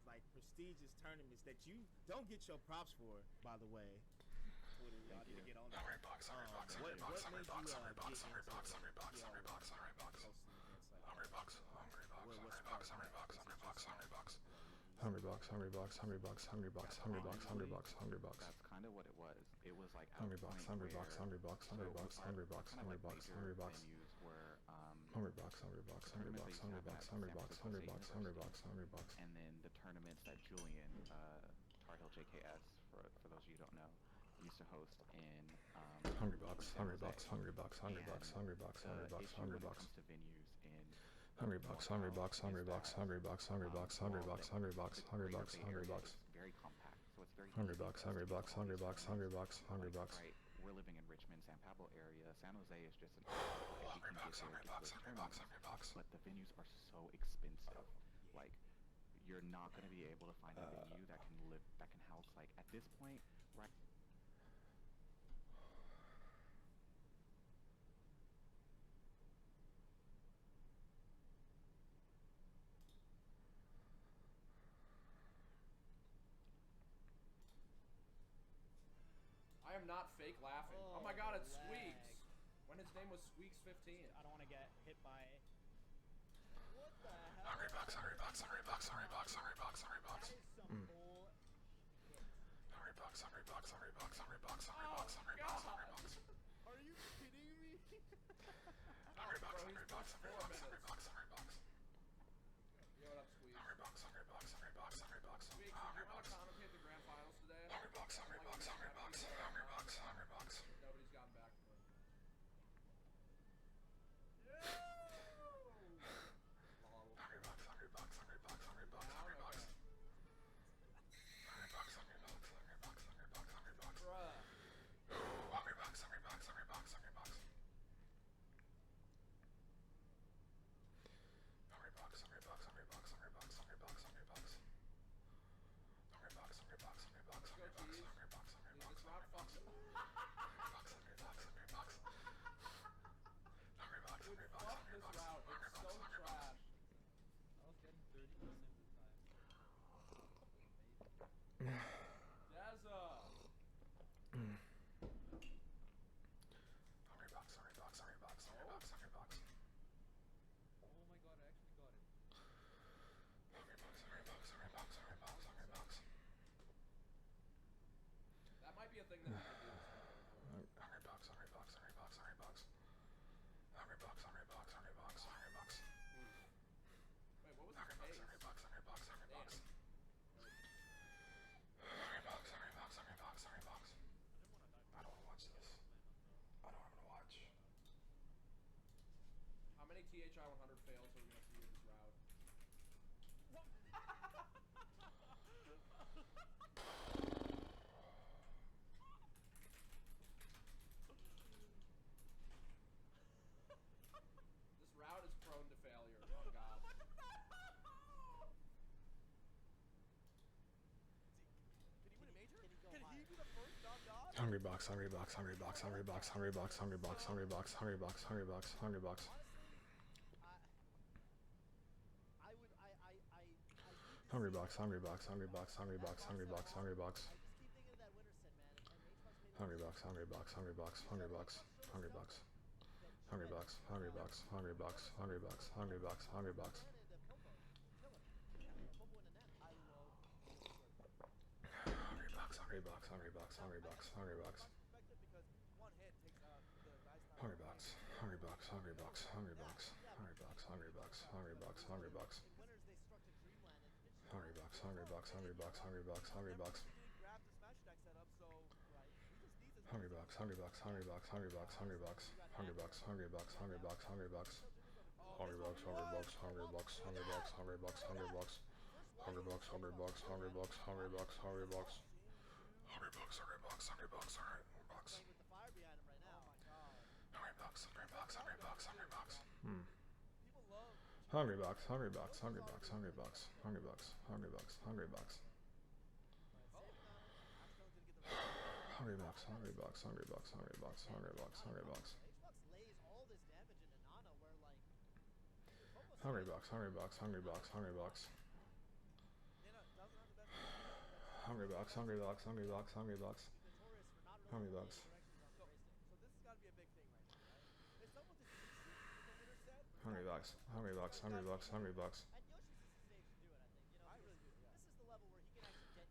Like prestigious tournaments that you don't get your props for, by the way. Y'all need to get on that. What made you get into Hungrybox. That's kind of what it was. It was like Hungrybox where and then the tournaments that Julian, Tar Heel JKS, for those of you who don't know, used to host in Hungrybox to venues in very compact, so it's very right. We're living in Richmond, San Pablo area. San Jose is just an but the venues are so expensive. Like, you're not going to be able to find a venue that can house, like, at this point, right? I am not fake laughing. Oh my god, it's Squeaks. When his name was Squeaks 15. I don't want to get hit by. What the hell? Hungrybox. That is some Are you kidding me? Yo, what up, Squeaks? Squeaks, did you want to commentate the grand finals today? Nobody's gotten back to me. THI 100 fails are we going to see with this route? This route is prone to failure. Oh god. Did he win a major? Can he be the first non-god? Hungrybox. Hungrybox. Hungrybox, Hungrybox, Hungrybox, Hungrybox, Hungrybox, Hungrybox, Hungrybox, Hungrybox, Hungrybox, Hungrybox, Hungrybox. Hungrybox, Hungrybox, Hungrybox, Hungrybox, Hungrybox. Hungrybox, Hungrybox, Hungrybox, Hungrybox, Hungrybox, Hungrybox, Hungrybox, Hungrybox. Hungrybox, Hungrybox, Hungrybox, Hungrybox, Hungrybox. Hungrybox, Hungrybox, Hungrybox, Hungrybox, Hungrybox, Hungrybox, Hungrybox, Hungrybox, Hungrybox. Hungrybox, Hungrybox, Hungrybox, Hungrybox, Hungrybox, Hungrybox. Hungrybox, Hungrybox, Hungrybox, Hungrybox, Hungrybox. Hungrybox, Hungrybox, Hungrybox, Hungrybox. Hungrybox, Hungrybox, Hungrybox, Hungrybox. Hungrybox, Hungrybox, Hungrybox, Hungrybox, Hungrybox, Hungrybox, Hungrybox. Hungrybox, Hungrybox, Hungrybox, Hungrybox, Hungrybox, Hungrybox. Hungrybox, Hungrybox, Hungrybox, Hungrybox. Hungrybox, Hungrybox, Hungrybox, Hungrybox. Hungrybox. Hungrybox, Hungrybox, Hungrybox, Hungrybox.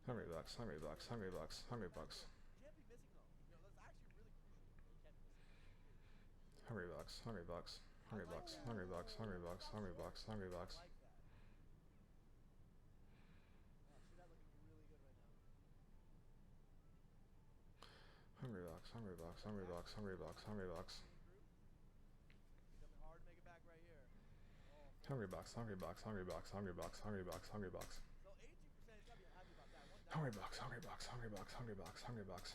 Hungrybox, Hungrybox, Hungrybox, Hungrybox. Hungrybox, Hungrybox, Hungrybox, Hungrybox, Hungrybox, Hungrybox, Hungrybox. Hungrybox, Hungrybox, Hungrybox, Hungrybox, Hungrybox. Hungrybox, Hungrybox, Hungrybox, Hungrybox, Hungrybox, Hungrybox. Hungrybox, Hungrybox, Hungrybox, Hungrybox, Hungrybox.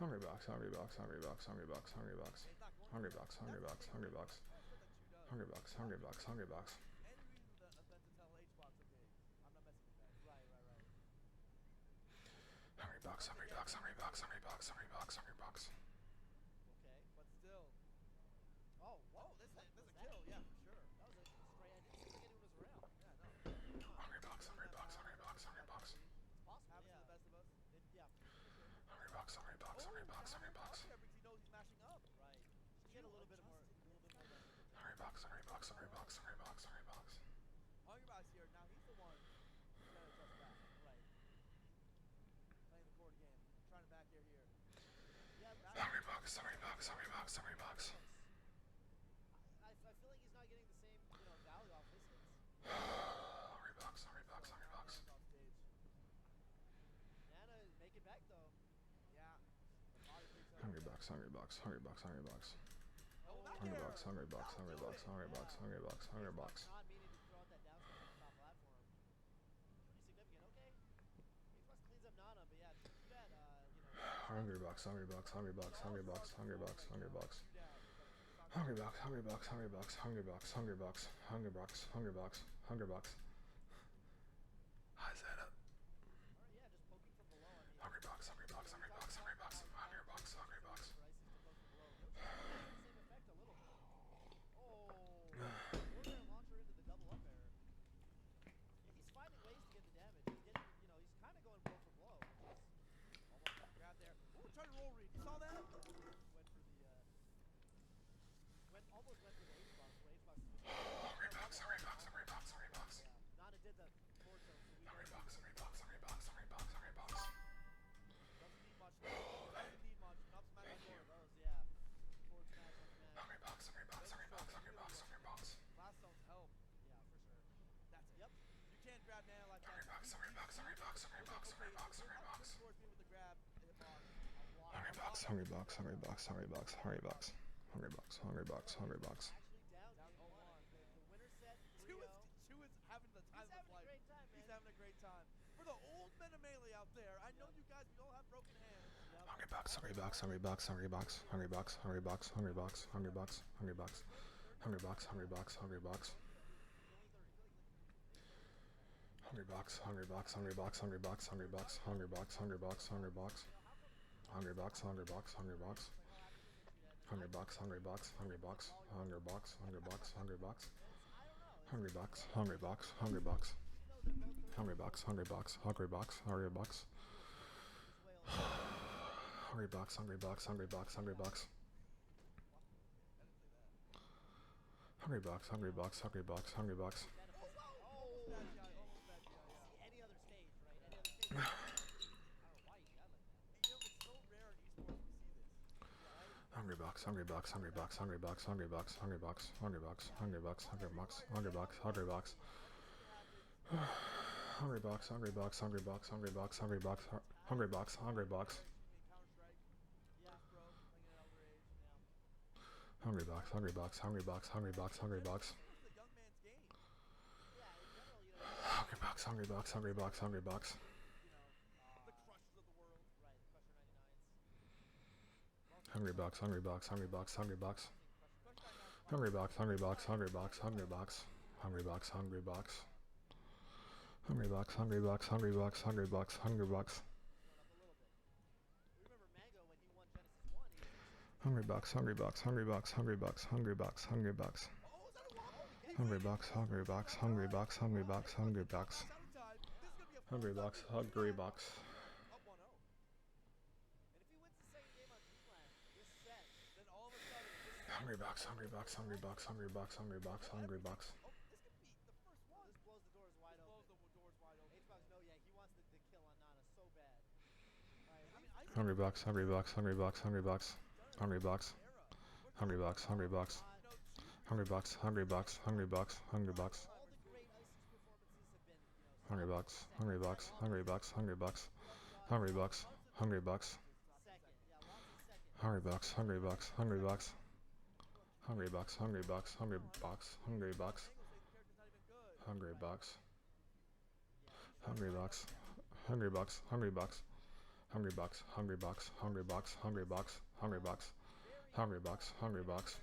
Hungrybox, Hungrybox, Hungrybox, Hungrybox, Hungrybox. Hungrybox, Hungrybox, Hungrybox. Hungrybox, Hungrybox, Hungrybox. Hungrybox, Hungrybox, Hungrybox, Hungrybox, Hungrybox, Hungrybox. Okay, but still. Oh, whoa, this is a kill, yeah, for sure. That was a straight. I didn't see anyone was around. Yeah, no. Hungrybox, Hungrybox, Hungrybox, Hungrybox. Possible, yeah. The best of us. Yeah, for sure. Hungrybox, Hungrybox, Hungrybox, Hungrybox. Because he knows he's mashing up. Right. Should get a little bit more momentum. Hungrybox, Hungrybox, Hungrybox, Hungrybox, Hungrybox. Hungrybox here. Now he's the one who's got to adjust back. Right. Playing the court game. Trying to back air here. Yeah, Hungrybox, Hungrybox, Hungrybox, Hungrybox. I feel like he's not getting the same, value off his hits. Hungrybox, Hungrybox, Hungrybox. Nana make it back though. Yeah. Hungrybox, Hungrybox, Hungrybox, Hungrybox. Hungrybox, Hungrybox, Hungrybox, Hungrybox, Hungrybox, Hungrybox. Not meaning to throw out that down smash on top platform. Pretty significant. Okay. Hungrybox cleans up Nana, but yeah, too bad. Hungrybox, Hungrybox, Hungrybox, Hungrybox, Hungrybox, Hungrybox. Hungrybox, Hungrybox, Hungrybox, Hungrybox, Hungrybox, Hungrybox, Hungrybox, Hungrybox. How's that up? Hungrybox, Hungrybox, Hungrybox, Hungrybox, Hungrybox, Hungrybox. Launcher into the double up air. He's finding ways to get the damage. He's getting, he's kind of going blow for blow. Almost grab there. Ooh, trying to roll read. You saw that? Almost went for the H-box. Hungrybox, Hungrybox, Hungrybox, Hungrybox. Yeah, Nana did the forward tilt, so we Hungrybox, Hungrybox, Hungrybox, Hungrybox, Hungrybox. Doesn't need much. Doesn't need much. Up smash Thank you. Those, yeah. Forward smash on smash. Hungrybox, Hungrybox, Hungrybox, Hungrybox, Hungrybox. Last zone's help. Yeah, for sure. That's it. Yep. You can't grab Nana like that. Hungrybox, Hungrybox, Hungrybox, Hungrybox, Hungrybox, Hungrybox. Towards me with the grab. Hungrybox, Hungrybox, Hungrybox, Hungrybox, Hungrybox. Hungrybox, Hungrybox, Hungrybox. Two is having the time of life. He's having a great time. For the old men of Melee out there, I know you guys, we all have broken hands. Hungrybox, Hungrybox, Hungrybox, Hungrybox, Hungrybox, Hungrybox, Hungrybox, Hungrybox, Hungrybox, Hungrybox, Hungrybox, Hungrybox. Hungrybox, Hungrybox, Hungrybox, Hungrybox, Hungrybox, Hungrybox, Hungrybox, Hungrybox. Hungrybox, Hungrybox, Hungrybox. Hungrybox, Hungrybox, Hungrybox, Hungrybox, Hungrybox, Hungrybox. Hungrybox, Hungrybox, Hungrybox. Hungrybox, Hungrybox, Hungrybox, Hungrybox. Hungrybox, Hungrybox, Hungrybox, Hungrybox. Hungrybox, Hungrybox, Hungrybox, Hungrybox. Hungrybox, Hungrybox, Hungrybox, Hungrybox, Hungrybox, Hungrybox, Hungrybox, Hungrybox, Hungrybox, Hungrybox, Hungrybox. Hungrybox, Hungrybox, Hungrybox, Hungrybox, Hungrybox, Hungrybox, Hungrybox. Hungrybox, Hungrybox, Hungrybox, Hungrybox, Hungrybox. Hungrybox, Hungrybox, Hungrybox, Hungrybox. Hungrybox, Hungrybox, Hungrybox, Hungrybox. Hungrybox, Hungrybox, Hungrybox, Hungrybox. Hungrybox, Hungrybox. Hungrybox, Hungrybox, Hungrybox, Hungrybox, Hungrybox. Hungrybox, Hungrybox, Hungrybox, Hungrybox, Hungrybox, Hungrybox. Hungrybox, Hungrybox, Hungrybox, Hungrybox, Hungrybox. Hungrybox, Hungrybox. Hungrybox, Hungrybox, Hungrybox, Hungrybox, Hungrybox, Hungrybox. Hungrybox, Hungrybox, Hungrybox, Hungrybox, Hungrybox, Hungrybox, Hungrybox, Hungrybox, Hungrybox, Hungrybox, Hungrybox. Hungrybox, Hungrybox, Hungrybox, Hungrybox, Hungrybox, Hungrybox. Hungrybox, Hungrybox, Hungrybox. Hungrybox, Hungrybox, Hungrybox, Hungrybox. Hungrybox. Hungrybox. Hungrybox, Hungrybox. Hungrybox, Hungrybox, Hungrybox, Hungrybox, Hungrybox. Hungrybox, Hungrybox.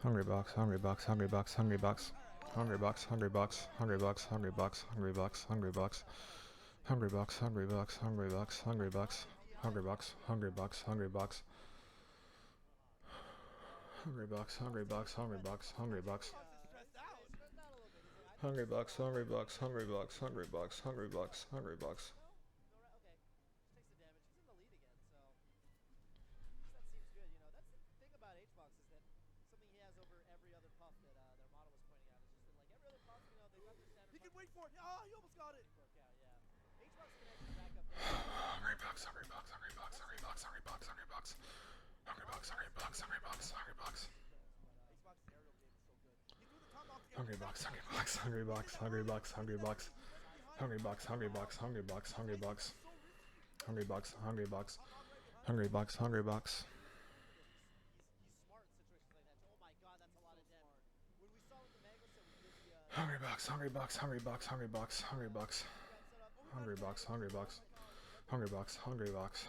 Hungrybox, Hungrybox, Hungrybox, Hungrybox. Hungrybox, Hungrybox, Hungrybox, Hungrybox, Hungrybox, Hungrybox. Hungrybox, Hungrybox, Hungrybox, Hungrybox. Hungrybox, Hungrybox, Hungrybox. Hungrybox, Hungrybox, Hungrybox, Hungrybox. Hungrybox, Hungrybox, Hungrybox, Hungrybox, Hungrybox, Hungrybox. He can wait for it. Oh, he almost got it. Hungrybox, Hungrybox, Hungrybox, Hungrybox, Hungrybox, Hungrybox. Hungrybox, Hungrybox, Hungrybox, Hungrybox. Hungrybox, Hungrybox, Hungrybox, Hungrybox, Hungrybox. Hungrybox, Hungrybox, Hungrybox, Hungrybox. Hungrybox, Hungrybox. Hungrybox, Hungrybox. Hungrybox, Hungrybox, Hungrybox, Hungrybox, Hungrybox. Hungrybox, Hungrybox. Hungrybox, Hungrybox.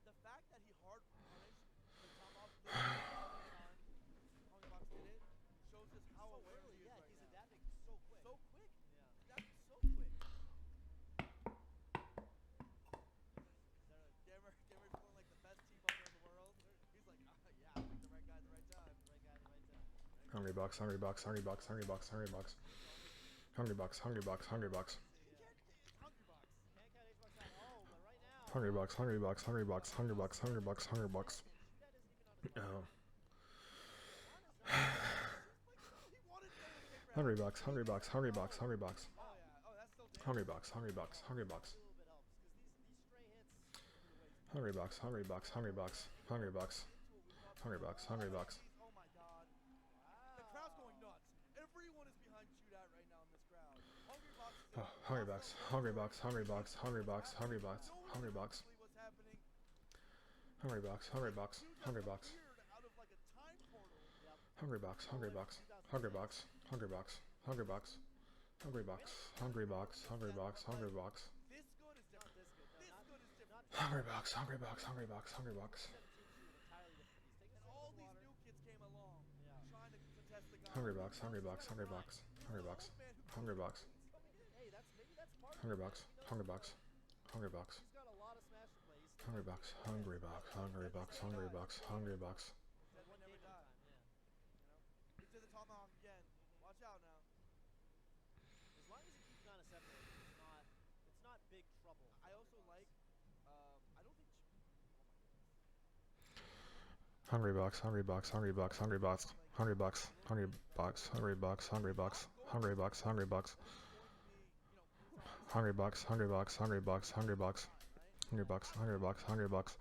The fact that he hard punished the tomahawk Hungrybox did it shows us how aware he is right now. Adapting so quick. So quick. Yeah. Adapting so quick. Gamer feeling like the best team owner in the world. He's like, yeah, I picked the right guy at the right time. Hungrybox, Hungrybox, Hungrybox, Hungrybox, Hungrybox. Hungrybox, Hungrybox, Hungrybox. Hungrybox, Hungrybox, Hungrybox, Hungrybox, Hungrybox, Hungrybox. Hungrybox, Hungrybox, Hungrybox, Hungrybox. Hungrybox, Hungrybox, Hungrybox. Hungrybox, Hungrybox, Hungrybox, Hungrybox. Hungrybox, Hungrybox. Oh my god. The crowd's going nuts. Everyone is behind Shootout right now in this crowd. Hungrybox, Hungrybox, Hungrybox, Hungrybox, Hungrybox, Hungrybox. Hungrybox, Hungrybox, Hungrybox. Hungrybox, Hungrybox, Hungrybox, Hungrybox, Hungrybox. Hungrybox, Hungrybox, Hungrybox, Hungrybox. This good is different. This good is different. Hungrybox, Hungrybox, Hungrybox, Hungrybox. And all these new kids came along trying to contest the guy. Hungrybox, Hungrybox, Hungrybox, Hungrybox, Hungrybox. Hey, maybe that's part of Hungrybox, Hungrybox, Hungrybox. He's got a lot of smash to play. Hungrybox, Hungrybox, Hungrybox, Hungrybox, Hungrybox. Dead one never die. Get to the tomahawk again. Watch out now. As long as he keeps Nana separated, it's not big trouble. I also like, I don't think. Hungrybox, Hungrybox, Hungrybox, Hungrybox, Hungrybox, Hungrybox, Hungrybox, Hungrybox, Hungrybox, Hungrybox. Hungrybox, Hungrybox, Hungrybox, Hungrybox, Hungrybox, Hungrybox, Hungrybox,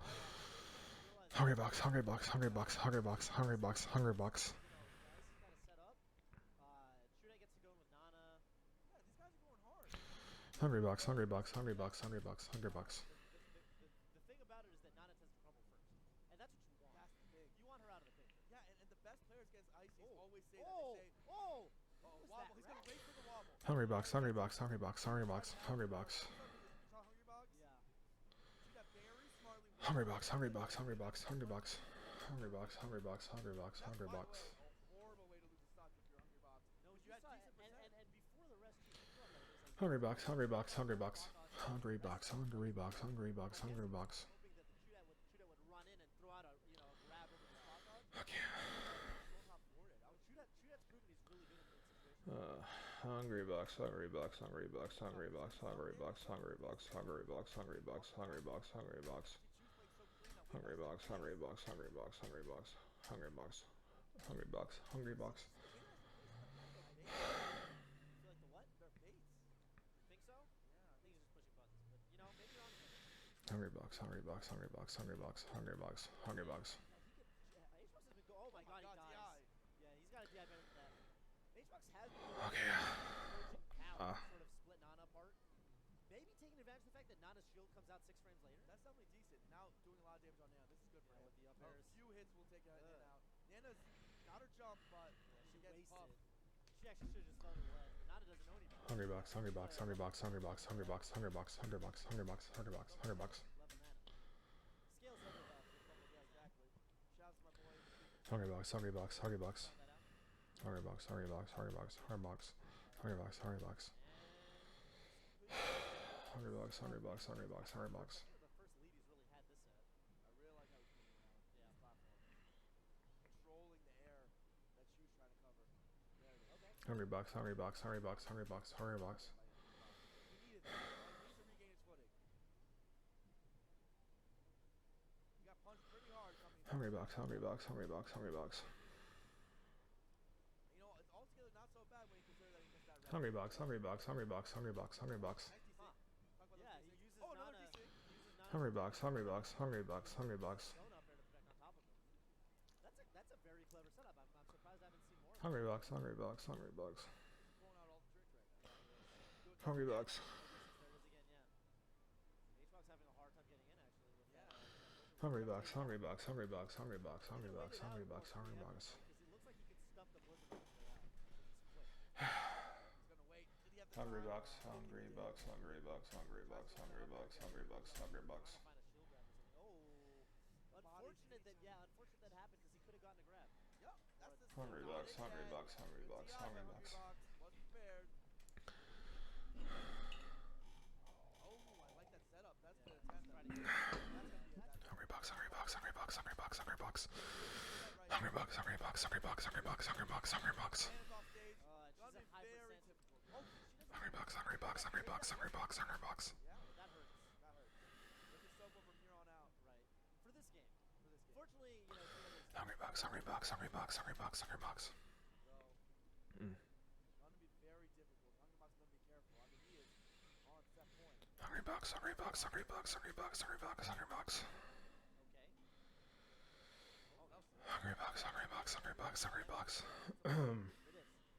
Hungrybox, Hungrybox, Hungrybox, Hungrybox, Hungrybox, Hungrybox. Hungrybox, Hungrybox, Hungrybox, Hungrybox, Hungrybox. The thing about it is that Nana tends to crumble first, and that's what you want. That's the thing. You want her out of the picture. Yeah, and the best players against Ices always say that. Oh, They say, oh, wobble. He's gonna wait for the wobble. Hungrybox, Hungrybox, Hungrybox, Hungrybox, Hungrybox. You saw Hungrybox? Yeah. She got very smartly. Hungrybox, Hungrybox, Hungrybox, Hungrybox, Hungrybox, Hungrybox, Hungrybox, Hungrybox. Horrible way to lose a stock if you're Hungrybox. No, you had decent percent. And before the rest, too, you thought that it was like Hungrybox, Hungrybox, Hungrybox, Hungrybox, Hungrybox, Hungrybox, Hungrybox. hoping that the shootout would run in and throw out a grab over the spot dodge. Okay. Shootout's proven he's really good in situations. Hungrybox, Hungrybox, Hungrybox, Hungrybox, Hungrybox, Hungrybox, Hungrybox, Hungrybox, Hungrybox, Hungrybox. Hungrybox, Hungrybox, Hungrybox, Hungrybox, Hungrybox, Hungrybox, Hungrybox. I feel like the what? They're baits. You think so? Yeah. I think he's just pushing buttons. But, maybe you're on the Hungrybox, Hungrybox, Hungrybox, Hungrybox, Hungrybox, Hungrybox. HBox has been oh my god, he dies. Yeah, he's got to DI better than that. HBox has been Okay. sort of split Nana apart. Maybe taking advantage of the fact that Nana's shield comes out 6 frames later. That's definitely decent. Now doing a lot of damage on Nana. This is good for him. With the up airs. A few hits will take Nana out. Nana's got her jump, but she gets puffed. She actually should have just fell to the left. Nana doesn't know any better. Hungrybox, Hungrybox, Hungrybox, Hungrybox, Hungrybox, Hungrybox, Hungrybox, Hungrybox, Hungrybox, Hungrybox. Scales over about yeah, exactly. Shouts my boy. Hungrybox, Hungrybox, Hungrybox. Hungrybox, Hungrybox, Hungrybox, Hungrybox, Hungrybox, Hungrybox. Hungrybox, Hungrybox, Hungrybox, Hungrybox. The first lead he's really had this set. I really like how he's moving around. Yeah, platform. Controlling the air that she was trying to cover. There it is. Okay. Hungrybox, Hungrybox, Hungrybox, Hungrybox, Hungrybox. He needs to regain his footing. He got punched pretty hard coming. Hungrybox, Hungrybox, Hungrybox, Hungrybox. Altogether not so bad when you consider that he missed that round. Hungrybox, Hungrybox, Hungrybox, Hungrybox, Hungrybox. Yeah, he uses Nana. Hungrybox, Hungrybox, Hungrybox, Hungrybox. That's a very clever setup. I'm surprised I haven't seen more. Hungrybox, Hungrybox, Hungrybox. Hungrybox. HBox having a hard time getting in actually with that. Hungrybox, Hungrybox, Hungrybox, Hungrybox, Hungrybox, Hungrybox, Hungrybox. Because it looks like he could stuff the blizzard on his way out. It's quick. He's gonna wait. Did he have the Hungrybox, Hungrybox, Hungrybox, Hungrybox, Hungrybox, Hungrybox, Hungrybox. Find a shield grab. Unfortunate that happened because he could have gotten a grab. Yep, that's the Hungrybox, Hungrybox, Hungrybox, Hungrybox. Wasn't prepared. Oh, I like that setup. That's good attempt. Hungrybox, Hungrybox, Hungrybox, Hungrybox, Hungrybox. Hungrybox, Hungrybox, Hungrybox, Hungrybox, Hungrybox, Hungrybox. Hungrybox, Hungrybox, Hungrybox, Hungrybox, Hungrybox. Yeah, that hurts. That hurts. Look at Sopo from here on out. Right. For this game. Fortunately, Hungrybox, Hungrybox, Hungrybox, Hungrybox, Hungrybox. Gonna be very difficult. Hungrybox gonna be careful. I mean, he is on set point. Hungrybox, Hungrybox, Hungrybox, Hungrybox, Hungrybox, Hungrybox. Okay. Hungrybox, Hungrybox, Hungrybox, Hungrybox.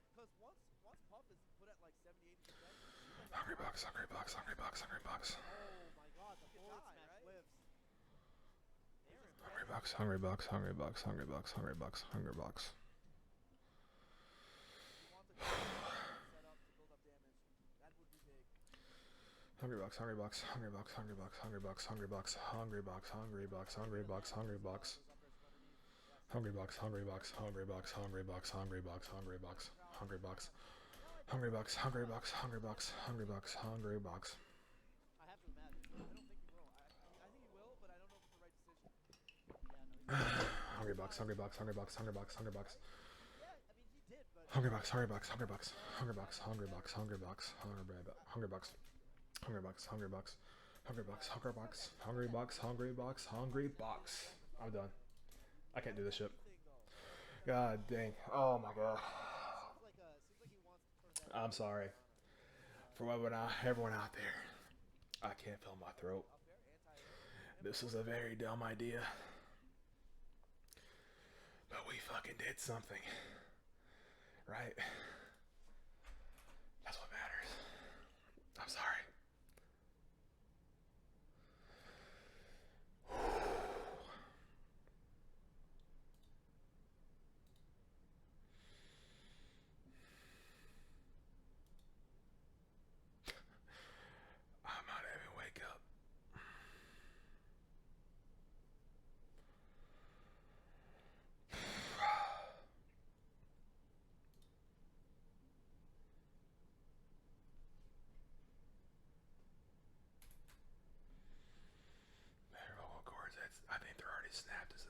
Because once Puff is put at like 70-80%. Hungrybox, Hungrybox, Hungrybox, Hungrybox. Oh my god, the forward smash lives. Hungrybox, Hungrybox, Hungrybox, Hungrybox, Hungrybox, Hungrybox. Hungrybox, Hungrybox, Hungrybox, Hungrybox, Hungrybox, Hungrybox, Hungrybox, Hungrybox, Hungrybox, Hungrybox. Hungrybox, Hungrybox, Hungrybox, Hungrybox, Hungrybox, Hungrybox, Hungrybox. Hungrybox, Hungrybox, Hungrybox, Hungrybox, Hungrybox. I have to imagine. I don't think he will. I think he will, but I don't Hungrybox, Hungrybox, Hungrybox, Hungrybox, Hungrybox. Hungrybox, Hungrybox, Hungrybox, Hungrybox, Hungrybox, Hungrybox, Hungrybox, Hungrybox, Hungrybox, Hungrybox, Hungrybox, Hungrybox, Hungrybox, Hungrybox. I'm done. I can't do this shit. God dang. Oh my god. I'm sorry. For everyone out there. I can't feel my throat. This is a very dumb idea. But we fucking did something. Right? That's what matters. I'm sorry. I might even wake up. Vocal cords, I think they're already snapped as